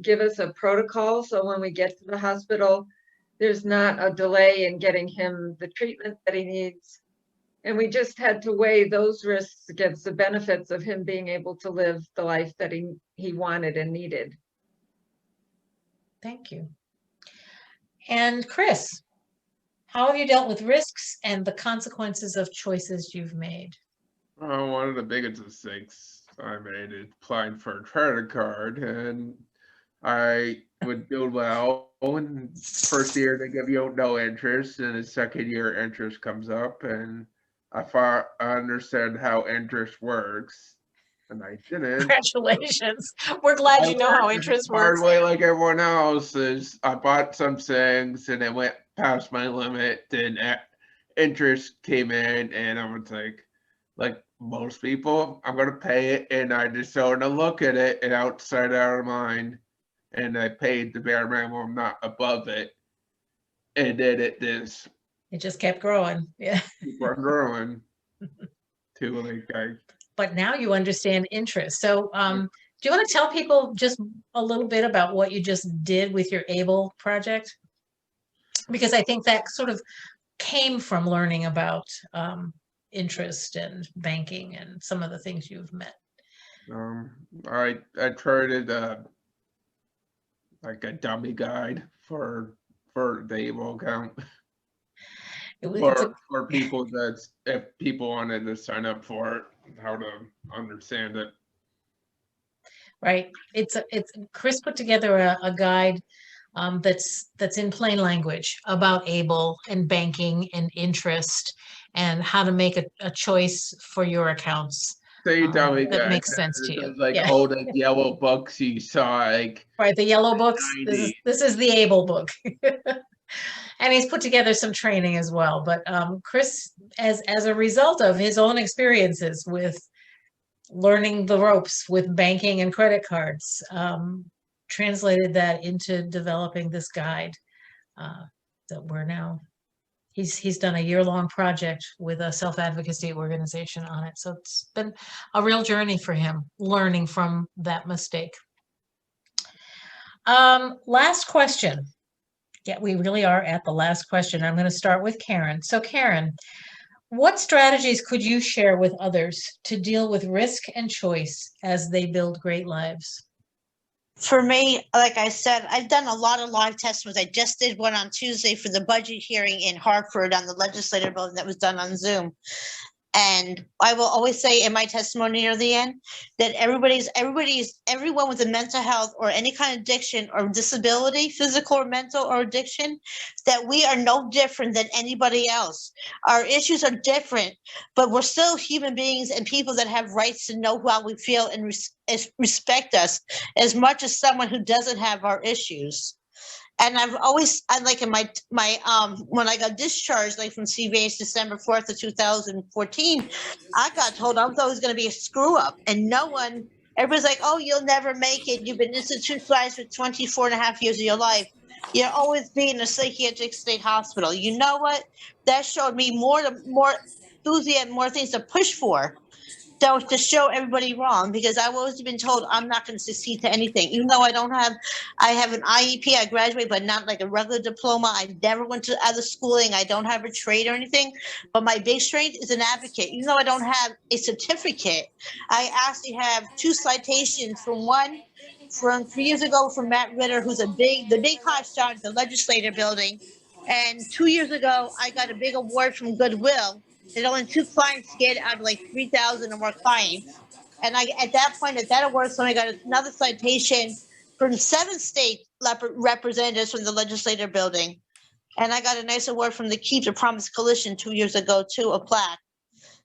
give us a protocol, so when we get to the hospital, there's not a delay in getting him the treatment that he needs. And we just had to weigh those risks against the benefits of him being able to live the life that he wanted and needed. Thank you. And Chris, how have you dealt with risks and the consequences of choices you've made? One of the biggest mistakes I made is applying for a credit card, and I would do well. And first year they give you no interest, and the second year interest comes up, and I thought I understand how interest works, and I didn't. Congratulations. We're glad you know how I interest learned works. the hard way like everyone else. Is I bought some things and it went past my limit, then interest came in, and I was like most people, I'm gonna pay it, and I just started to look at it and outside out of mind, and I paid the bare minimum, not above it, and then it just kept growing. Yeah. keep on growing to But now you understand interest. So do you want to tell people just a little bit about what you just did with your ABLE project? Because I think that sort of came from learning about interest and banking and some of the things you've met. I created like a dummy guide for the ABLE account. For people if people wanted to sign up for it, how to understand it. Right. It's Chris put together a guide that's in plain language about ABLE and banking and interest and how to make a choice for your accounts. So you tell me that makes sense to you. those, like Yeah. old yellow books you saw, like Right, the yellow books. This 90s. is the ABLE book. And he's put together some training as well. But Chris, as a result of his own experiences with learning the ropes with banking and credit cards, translated that into developing this guide that we're now. He's done a year-long project with a self-advocacy organization on it. So it's been a real journey for him, learning from that mistake. Last question. Yeah, we really are at the last question. I'm going to start with Karen. So Karen, what strategies could you share with others to deal with risk and choice as they build great lives? For me, like I said, I've done a lot of live testimonies. I just did one on Tuesday for the budget hearing in Hartford on the legislative building that was done on Zoom. And I will always say in my testimony near the end that everyone with a mental health or any kind of addiction or disability, physical or mental or addiction, that we are no different than anybody else. Our issues are different, but we're still human beings and people that have rights to know how we feel and respect us as much as someone who doesn't have our issues. And I like in my when I got discharged, like from CVH December 4th of 2014, I got told I was always going to be a screw up, and everybody's like, oh, you'll never make it. You've been institutionalized for 24 and a half years of your life. You'll always be in a psychiatric state hospital. You know what? That showed me more enthusiasm, more things to push for. So to show everybody wrong, because I've always been told I'm not going to succeed to anything, even though I have an IEP, I graduated, but not like a regular diploma. I never went to other schooling. I don't have a trade or anything, but my big strength is an advocate. Even though I don't have a certificate, I actually have 2 citations from 3 years ago from Matt Ritter, who's the big hotshot at the legislative building. And 2 years ago, I got a big award from Goodwill. There's only 2 clients get out of like 3,000 or more clients. And at that award, so I got another citation from 7 state representatives from the legislative building. And I got a nice award from the Keep the Promise Coalition 2 years ago too, a plaque.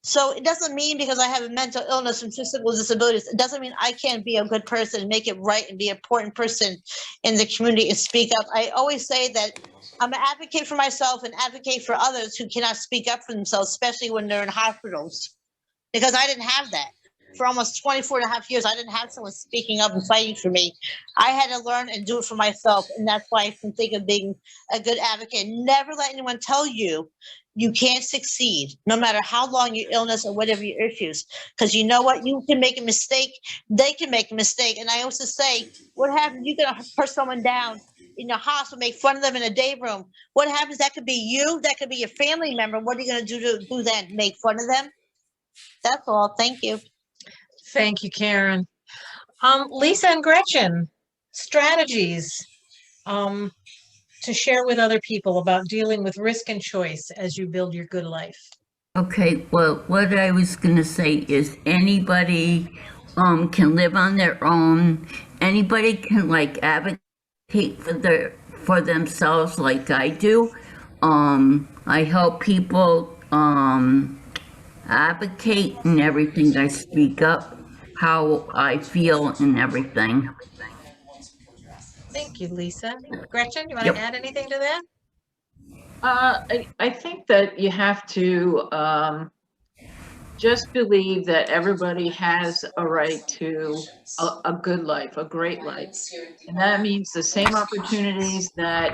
So it doesn't mean because I have a mental illness and physical disabilities, it doesn't mean I can't be a good person and make it right and be an important person in the community and speak up. I always say that I'm an advocate for myself and advocate for others who cannot speak up for themselves, especially when they're in hospitals, because I didn't have that. For almost 24 and a half years, I didn't have someone speaking up and fighting for me. I had to learn and do it for myself. And that's why I can think of being a good advocate. Never let anyone tell you you can't succeed, no matter how long your illness or whatever your issues. Because you know what? You can make a mistake. They can make a mistake. And I also say, what happens? You're going to put someone down in the hospital, make fun of them in a day room. What happens? That could be you. That could be a family member. What are you going to do then? Make fun of them? That's all. Thank you. Thank you, Karen. Lisa and Gretchen, strategies to share with other people about dealing with risk and choice as you build your good life. Okay, well, what I was going to say is anybody can live on their own. Anybody can like advocate for themselves like I do. I help people advocate in everything. I speak up how I feel and everything. Thank you, Lisa. Gretchen, you want Yep. to add anything to that? I think that you have to just believe that everybody has a right to a good life, a great life. And that means the same opportunities that,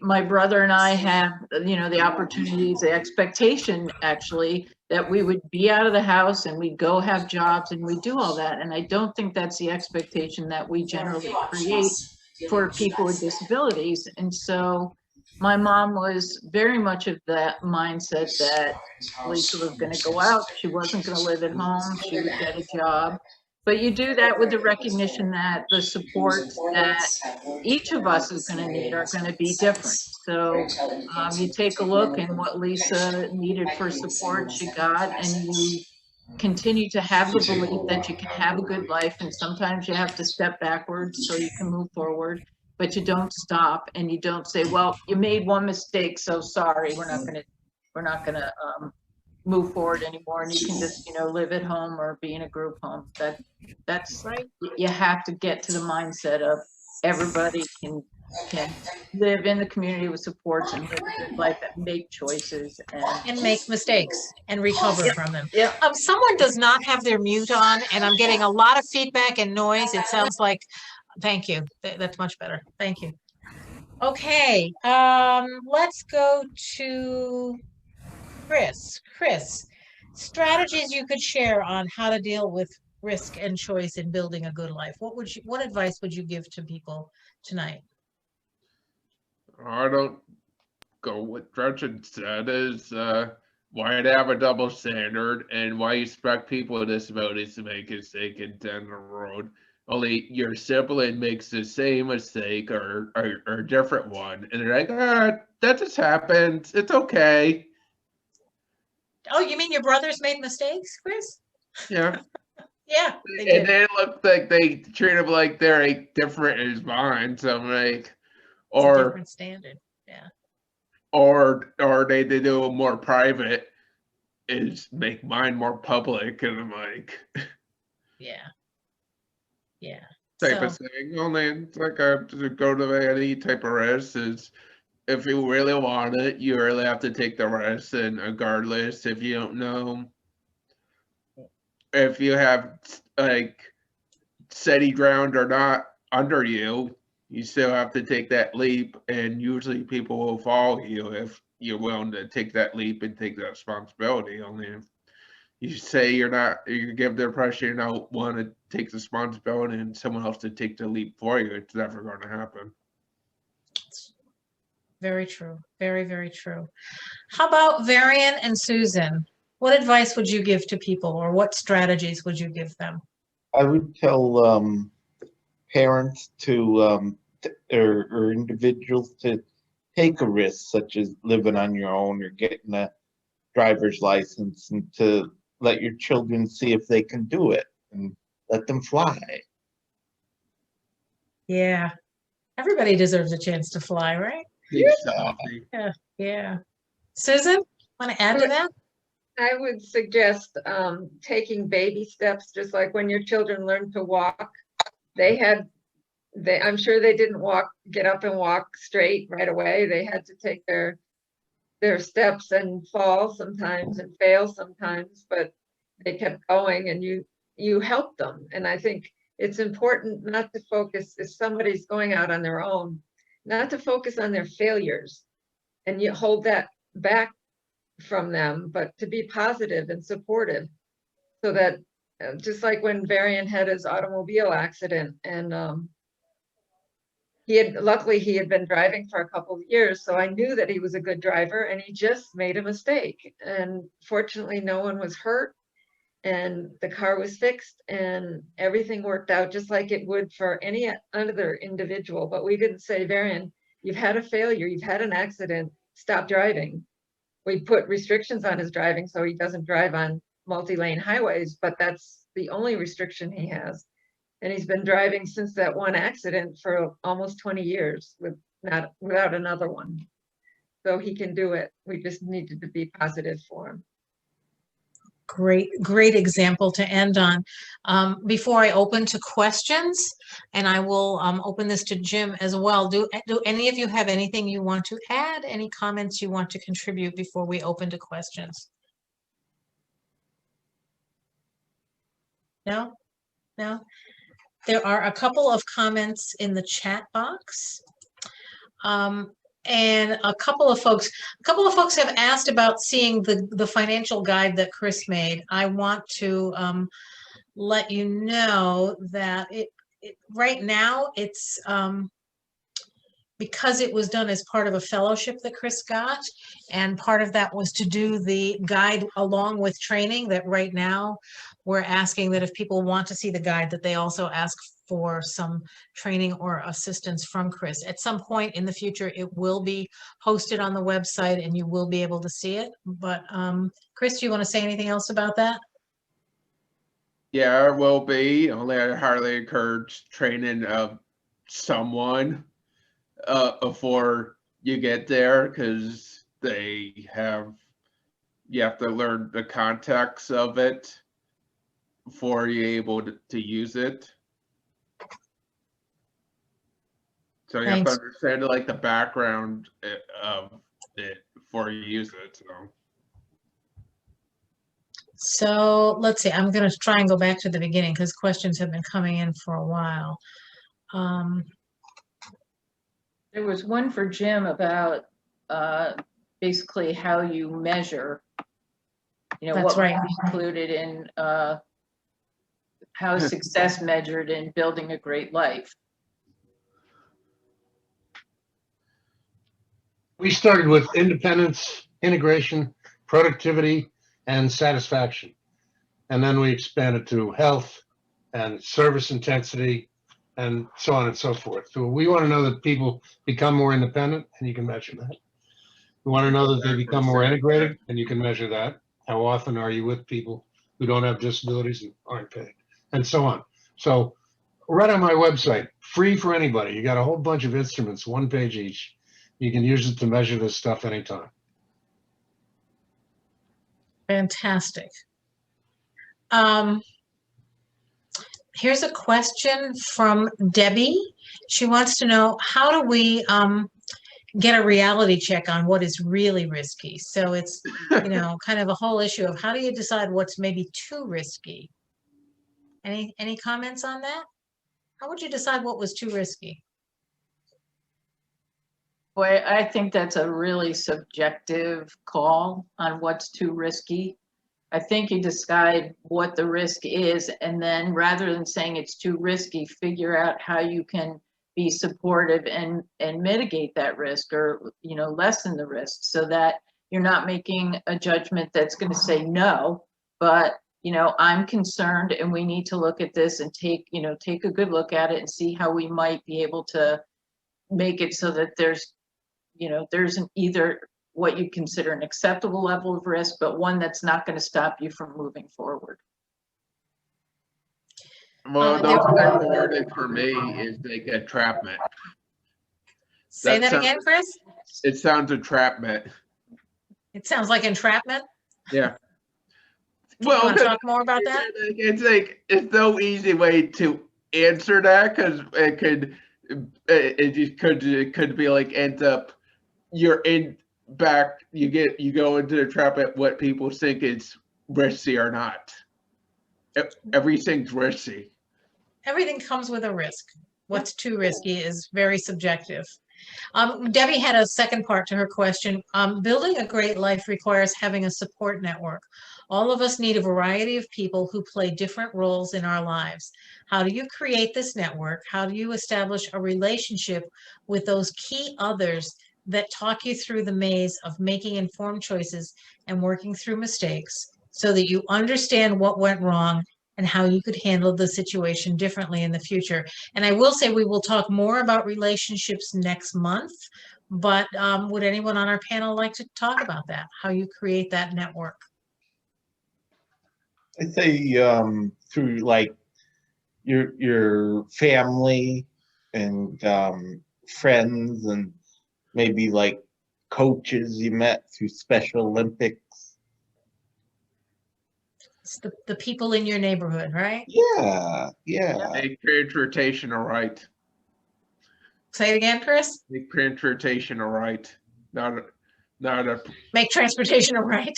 my brother and I have, the opportunities, the expectation actually that we would be out of the house and we'd go have jobs and we do all that. And I don't think that's the expectation that we generally create for people with disabilities. And so my mom was very much of that mindset that Lisa was going to go out. She wasn't going to live at home. She would get a job. But you do that with the recognition that the supports that each of us is going to need are going to be different. So you take a look and what Lisa needed for support, she got, and you continue to have the belief that you can have a good life. And sometimes you have to step backwards so you can move forward, but you don't stop and you don't say, well, you made one mistake, so sorry, we're not going to move forward anymore, and you can just, live at home or be in a group home. That's Right. You have to get to the mindset of everybody can live in the community with supports and live a good life and make choices And make mistakes and recover from them. Yeah. Someone does not have their mute on, and I'm getting a lot of feedback and noise. It sounds like, thank you. That's much better. Thank you. Okay, let's go to Chris. Chris, strategies you could share on how to deal with risk and choice in building a good life. What advice would you give to people tonight? I don't go what Gretchen said is why to have a double standard and why you expect people with disabilities to make a mistake down the road. Only your sibling makes the same mistake or a different one, and they're like, that just happens. It's okay. Oh, you mean your brothers made mistakes, Chris? Yeah. Yeah, they And did. they look like they treat them like they're like different as mine. So I'm like, It's a or different standard. Yeah. or they do it more private is make mine more public, and I'm like, Yeah. Yeah. type So, of thing. Only it's like to go to any type of risk is if you really want it, you really have to take the risk, and regardless if you don't know if you have like steady ground or not under you, you still have to take that leap, and usually people will follow you if you're willing to take that leap and take that responsibility. Only if you say you're not, you give the impression you don't want to take the responsibility and someone else to take the leap for you, it's never going to happen. very true. Very, very true. How about Varian and Susan? What advice would you give to people, or what strategies would you give them? I would tell parents to or individuals to take a risk, such as living on your own or getting a driver's license, and to let your children see if they can do it and let them fly. Yeah. Everybody deserves a chance to fly, right? Yeah. Yeah. Susan, want to add to that? I would suggest taking baby steps, just like when your children learn to walk. I'm sure they didn't get up and walk straight right away. They had to take their steps and fall sometimes and fail sometimes, but they kept going, and you helped them. And I think it's important not to focus, if somebody's going out on their own, not to focus on their failures and you hold that back from them, but to be positive and supportive, so that just like when Varian had his automobile accident, and luckily he had been driving for a couple of years, so I knew that he was a good driver, and he just made a mistake, and fortunately no one was hurt, and the car was fixed, and everything worked out just like it would for any other individual. But we didn't say, Varian, you've had a failure, you've had an accident, stop driving. We put restrictions on his driving so he doesn't drive on multi-lane highways, but that's the only restriction he has. And he's been driving since that one accident for almost 20 years without another one. So he can do it. We just needed to be positive for him. Great example to end on. Before I open to questions, and I will open this to Jim as well, do any of you have anything you want to add? Any comments you want to contribute before we open to questions? No? No? There are a couple of comments in the chat box. And a couple of folks have asked about seeing the financial guide that Chris made. I want to let you know that it right now it's because it was done as part of a fellowship that Chris got, and part of that was to do the guide along with training, that right now we're asking that if people want to see the guide, that they also ask for some training or assistance from Chris. At some point in the future, it will be posted on the website and you will be able to see it. But Chris, do you want to say anything else about that? Yeah, it will be. Only I highly encourage training of someone before you get there, because they have you have to learn the context of it before you're able to use it. So you have to Thanks. understand like the background of it before you use it. So let's see, I'm going to try and go back to the beginning because questions have been coming in for a while. There was one for Jim about basically how you measure, That's what right. might be included in how is success measured in building a great life. We started with independence, integration, productivity, and satisfaction. And then we expanded to health and service intensity and so on and so forth. So we want to know that people become more independent, and you can measure that. We want to know that they become more integrated, and you can measure that. How often are you with people who don't have disabilities and aren't paid, and so on. So right on my website, free for anybody. You got a whole bunch of instruments, 1 page each. You can use it to measure this stuff anytime. Fantastic. Here's a question from Debbie. She wants to know, how do we get a reality check on what is really risky? So it's, kind of a whole issue of how do you decide what's maybe too risky? Any comments on that? How would you decide what was too risky? Boy, I think that's a really subjective call on what's too risky. I think you decide what the risk is, and then rather than saying it's too risky, figure out how you can be supportive and mitigate that risk, or lessen the risk, so that you're not making a judgment that's going to say no, but I'm concerned and we need to look at this and take a good look at it and see how we might be able to make it so that there's either what you consider an acceptable level of risk, but one that's not going to stop you from moving forward. Well, the hard word for me is like entrapment. Say that again, Chris? It sounds entrapment. It sounds like entrapment? Yeah. You want to talk more about that? It's no easy way to answer that, because it could be like ends up you're in back, you go into the trap at what people think is risky or not. Everything's risky. Everything comes with a risk. What's too risky is very subjective. Debbie had a second part to her question. Building a great life requires having a support network. All of us need a variety of people who play different roles in our lives. How do you create this network? How do you establish a relationship with those key others that talk you through the maze of making informed choices and working through mistakes, so that you understand what went wrong and how you could handle the situation differently in the future? And I will say we will talk more about relationships next month, but would anyone on our panel like to talk about that, how you create that network? I say through like your family and friends, and maybe like coaches you met through Special Olympics. It's the people in your neighborhood, right? Yeah. Make transportation all right. Say it again, Chris. Make transportation all right. Not a Make transportation all right.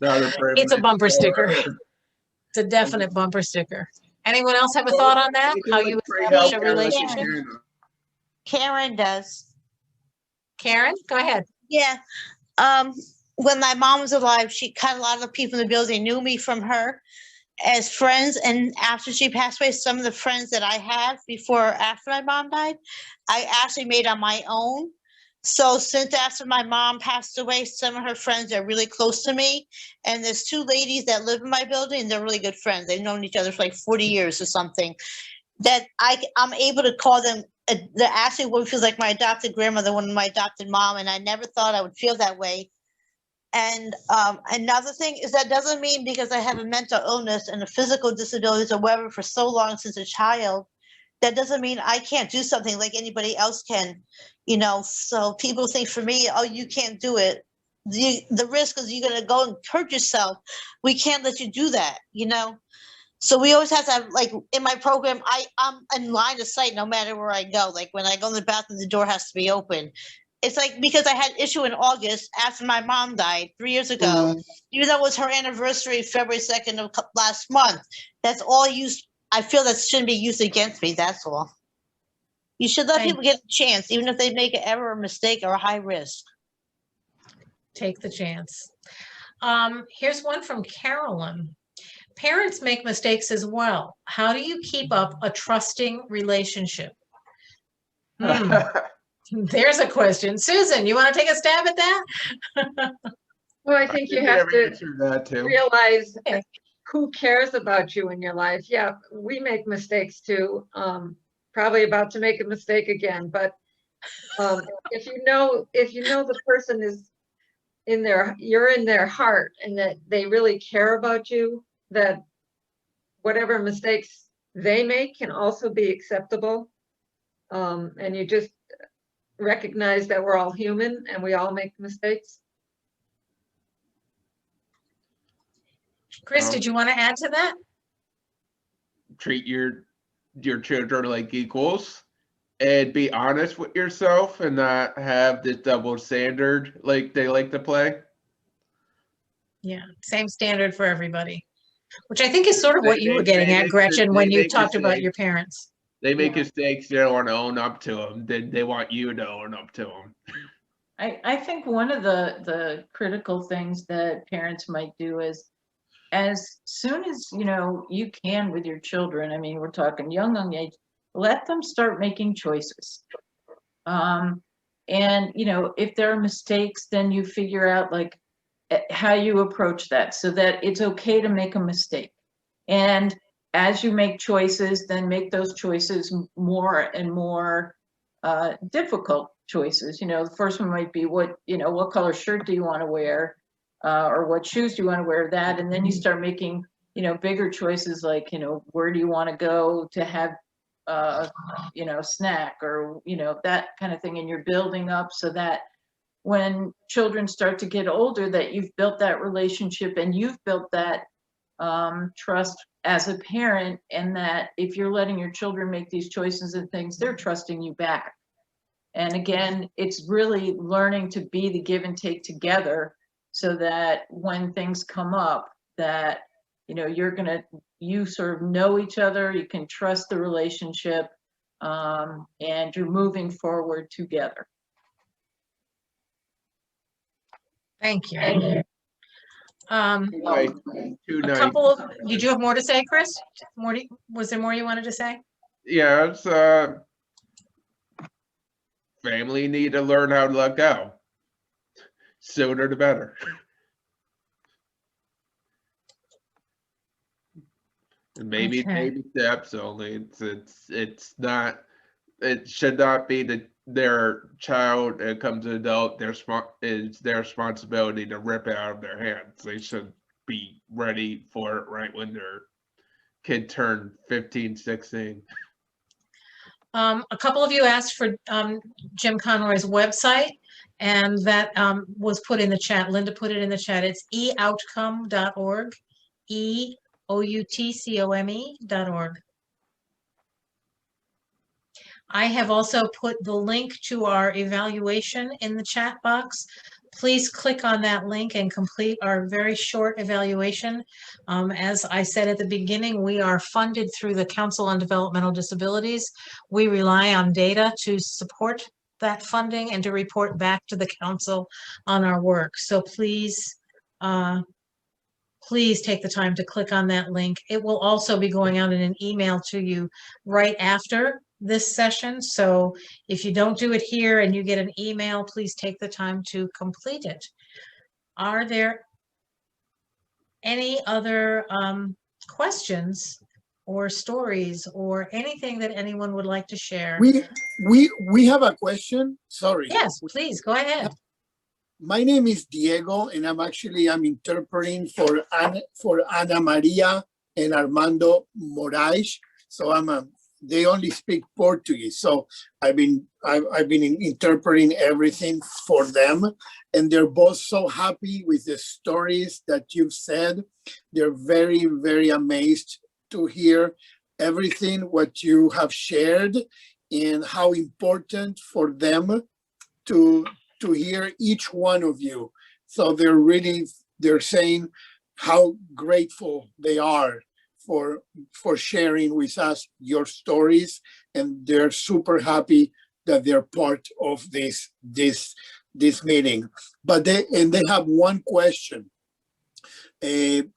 not a It's a bumper sticker. It's a definite bumper sticker. Anyone else have a thought on that? How you establish a relationship? Karen does. Karen, go ahead. Yeah. When my mom was alive, a lot of the people in the building knew me from her as friends. And after she passed away, some of the friends that I have after my mom died, I actually made on my own. So since after my mom passed away, some of her friends are really close to me. And there's 2 ladies that live in my building. They're really good friends. They've known each other for like 40 years or something. That I'm able to call them. They're actually what feels like my adopted grandmother, one of my adopted mom. And I never thought I would feel that way. And another thing is that doesn't mean because I have a mental illness and a physical disabilities or whatever for so long since a child, that doesn't mean I can't do something like anybody else can, So people think for me, oh, you can't do it. the risk is you're gonna go and hurt yourself. We can't let you do that, you know? So we always have to have, like, in my program, I'm in line of sight no matter where I go. Like when I go in the bathroom, the door has to be open. It's like, because I had issue in August after my mom died 3 years ago, even though it was her anniversary, February 2nd of last month. That's all used. I feel that shouldn't be used against me. That's all. You should let people get a chance, even if they make an error or mistake or a high risk. Take the chance. Here's one from Carolyn. Parents make mistakes as well. How do you keep up a trusting relationship? There's a question. Susan, you want to take a stab at that? Well, I think you have to answer that too. realize who cares about you in your life. Yeah, we make mistakes too. Probably about to make a mistake again, but if you know the person is you're in their heart and that they really care about you, that whatever mistakes they make can also be acceptable. And you just recognize that we're all human and we all make mistakes. Chris, did you want to add to that? Treat your children like equals and be honest with yourself and not have this double standard like they like to play. Yeah, same standard for everybody, which I think is sort of what you were getting at, Gretchen, when you talked about your parents. They make mistakes, they don't want to own up to them. They want you to own up to them. I think one of the critical things that parents might do is, as soon as you can with your children, I mean, we're talking young age, let them start making choices. And if there are mistakes, then you figure out like how you approach that so that it's okay to make a mistake. And as you make choices, then make those choices more and more difficult choices. The first one might be what color shirt do you want to wear, or what shoes do you want to wear, that, and then you start making bigger choices like where do you want to go to have snack, or that kind of thing, and you're building up so that when children start to get older, that you've built that relationship and you've built that trust as a parent, and that if you're letting your children make these choices and things, they're trusting you back. And again, it's really learning to be the give and take together so that when things come up, that you sort of know each other, you can trust the relationship, and you're moving forward together. Thank you. Did you have more to say, Chris? Was there more you wanted to say? Yeah, it's family need to learn how to let go. Sooner the better. Maybe baby steps only. It's not. It should not be their child that comes an adult. It's their responsibility to rip it out of their hands. They should be ready for it right when their kid turned 15, 16. A couple of you asked for Jim Conroy's website, and that was put in the chat. Linda put it in the chat. It's eoutcome.org, eoutcome.org. I have also put the link to our evaluation in the chat box. Please click on that link and complete our very short evaluation. As I said at the beginning, we are funded through the Council on Developmental Disabilities. We rely on data to support that funding and to report back to the council on our work. So please, please take the time to click on that link. It will also be going out in an email to you right after this session. So if you don't do it here and you get an email, please take the time to complete it. Are there any other questions or stories or anything that anyone would like to share? We have a question. Sorry. Yes, please go ahead. My name is Diego, and I'm interpreting for Ana Maria and Armando Moraes. So I'm they only speak Portuguese. So I've been interpreting everything for them, and they're both so happy with the stories that you've said. They're very, very amazed to hear everything what you have shared and how important for them to hear each one of you. So they're saying how grateful they are for sharing with us your stories, and they're super happy that they're part of this meeting. But they have one question. They're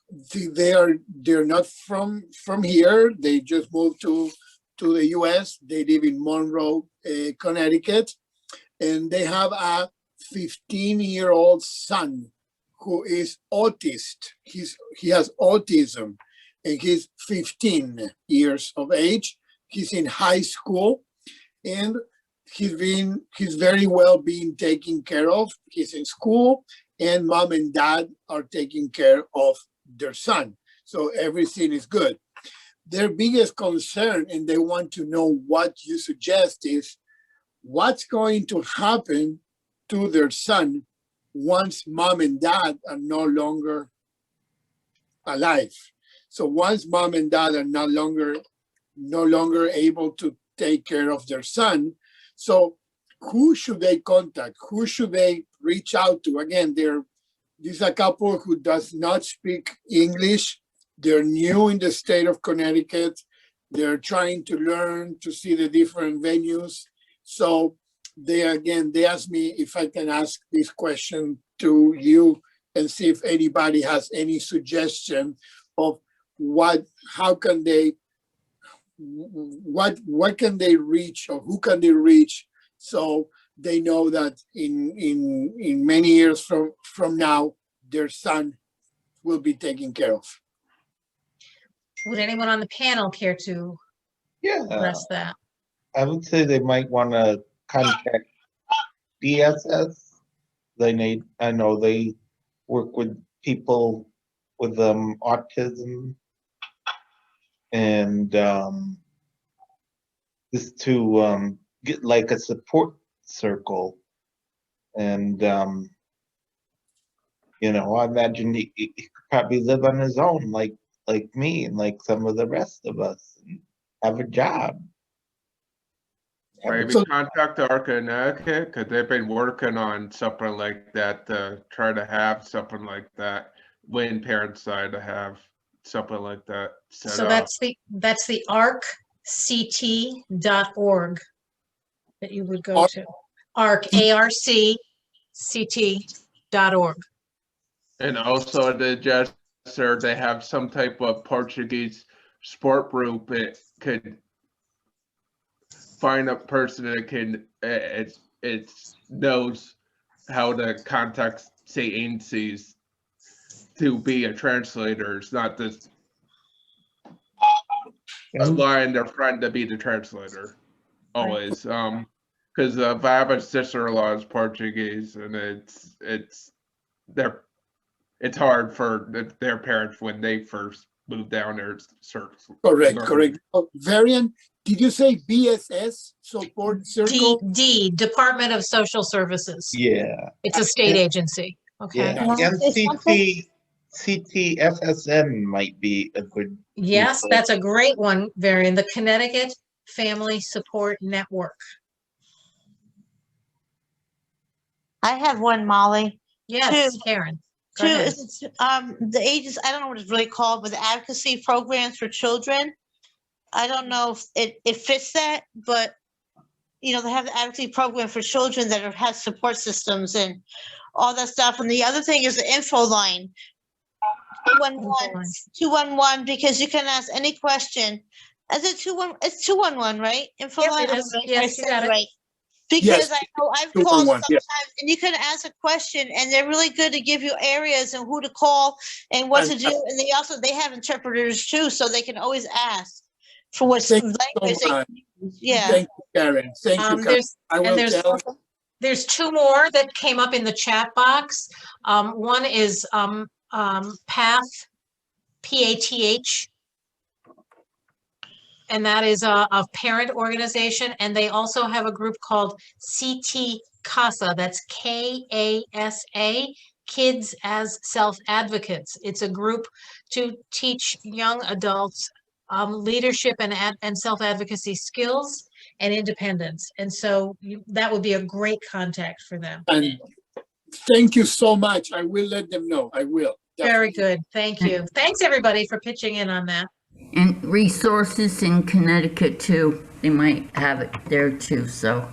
not from here. They just moved to the US. They live in Monroe, Connecticut, and they have a 15-year-old son who is autist. He has autism, and he's 15 years of age. He's in high school, and he's very well being taken care of. He's in school, and mom and dad are taking care of their son. So everything is good. Their biggest concern, and they want to know what you suggest, is what's going to happen to their son once mom and dad are no longer alive. So once mom and dad are no longer able to take care of their son, so who should they contact? Who should they reach out to? Again, this is a couple who does not speak English. They're new in the state of Connecticut. They're trying to learn to see the different venues. So they asked me if I can ask this question to you and see if anybody has any suggestion of what can they reach, or who can they reach, so they know that in many years from now, their son will be taken care of. Would anyone on the panel care to address that? I would say they might want to contact DSS. I know they work with people with autism, and just to get like a support circle. And I imagine he could probably live on his own, like me and like some of the rest of us, and have a job. Maybe contact our Connecticut, because they've been working on something like that to try to have something like that when parents decide to have something like that set So up. that's the arcct.org that you would go to. arcct.org. And also the gesture, they have some type of Portuguese sport group. It could find a person that can it knows how to contact say agencies to be a translator. It's not just allowing their friend to be the translator always. Because I have a sister-in-law is Portuguese, and it's hard for their parents when they first moved down there. Correct. Oh, Varian, did you say BSS, support circle? D, Department of Social Services. Yeah. It's a state agency. Okay. Yeah. And CTFSN might be a good. Yes, that's a great one, Varian. The Connecticut Family Support Network. I have one, Molly. Yes, Karen. Go ahead. The ages, I don't know what it's really called, but the advocacy programs for children. I don't know if it fits that, but they have the advocacy program for children that has support systems and all that stuff. And the other thing is the info line, 211, because you can ask any question. Is it 211? It's 211, right? Info line. Yes, you got it. Right. Because Yes, I know I've called 211, sometimes, and you can ask a question, and they're really good to give you areas and who to call and what to do. And they have interpreters too, so they can always ask for what language they can use. Yeah. Thank you, Karen. Thank you, Karen. There's two more that came up in the chat box. One is PATH, PATH, and that is a parent organization, and they also have a group called CT CASA. That's KASA, Kids as Self-Advocates. It's a group to teach young adults leadership and self-advocacy skills and independence. And so that would be a great contact for them. And thank you so much. I will let them know. I will. Very definitely. good. Thank you. Thanks, everybody, for pitching in on that. And resources in Connecticut too. They might have it there too, so.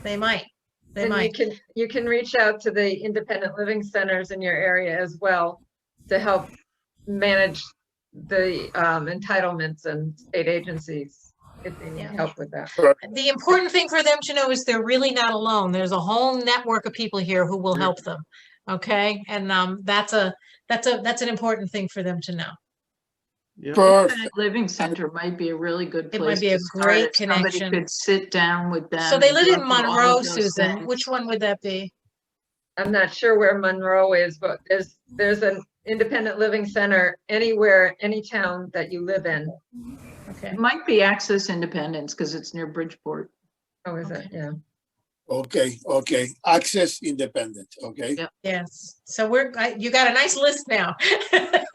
They might. They And might. you can reach out to the independent living centers in your area as well to help manage the entitlements and state agencies if they need help with that. The important thing for them to know is they're really not alone. There's a whole network of people here who will help them. Okay, and that's an important thing for them to know. Perfect. Living center might be a really good It place. might be a to start great if somebody connection. could sit down with them. So they and live go in through all of Monroe, those Susan. things. Which one would that be? I'm not sure where Monroe is, but there's an independent living center anywhere, any town that you live in. Okay. It might be Access Independence because it's near Bridgeport. Oh, is it? Yeah. Okay, okay. Access independent, okay? Yep. Yes. So you got a nice list now.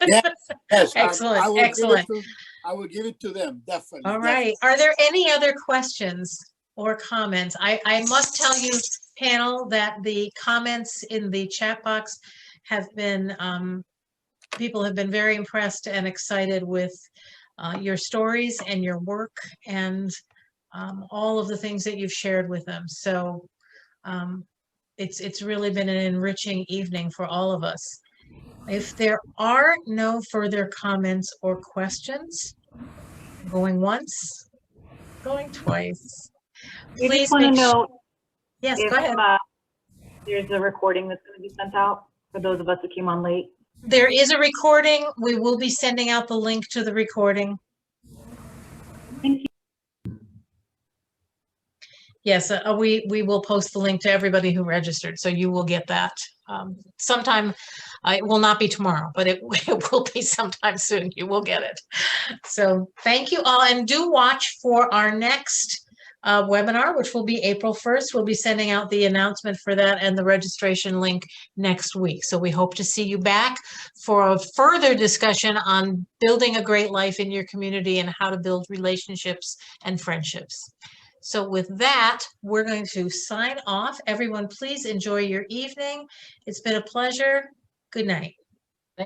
Yes, yes. Excellent, I will give it excellent. I will give it to them, definitely. All right. Are there any other questions or comments? I must tell you, panel, that the comments in the chat box have been, people have been very impressed and excited with your stories and your work and all of the things that you've shared with them. So it's really been an enriching evening for all of us. If there are no further comments or questions, going once, going twice. We Please just want to make know Yes, if go ahead. there's a recording that's going to be sent out for those of us who came on late. There is a recording. We will be sending out the link to the recording. Thank you. Yes, we will post the link to everybody who registered, so you will get that sometime. It will not be tomorrow, but it will be sometime soon. You will get it. So thank you all, and do watch for our next webinar, which will be April 1st. We'll be sending out the announcement for that and the registration link next week. So we hope to see you back for a further discussion on building a great life in your community and how to build relationships and friendships. So with that, we're going to sign off. Everyone, please enjoy your evening. It's been a pleasure. Good night.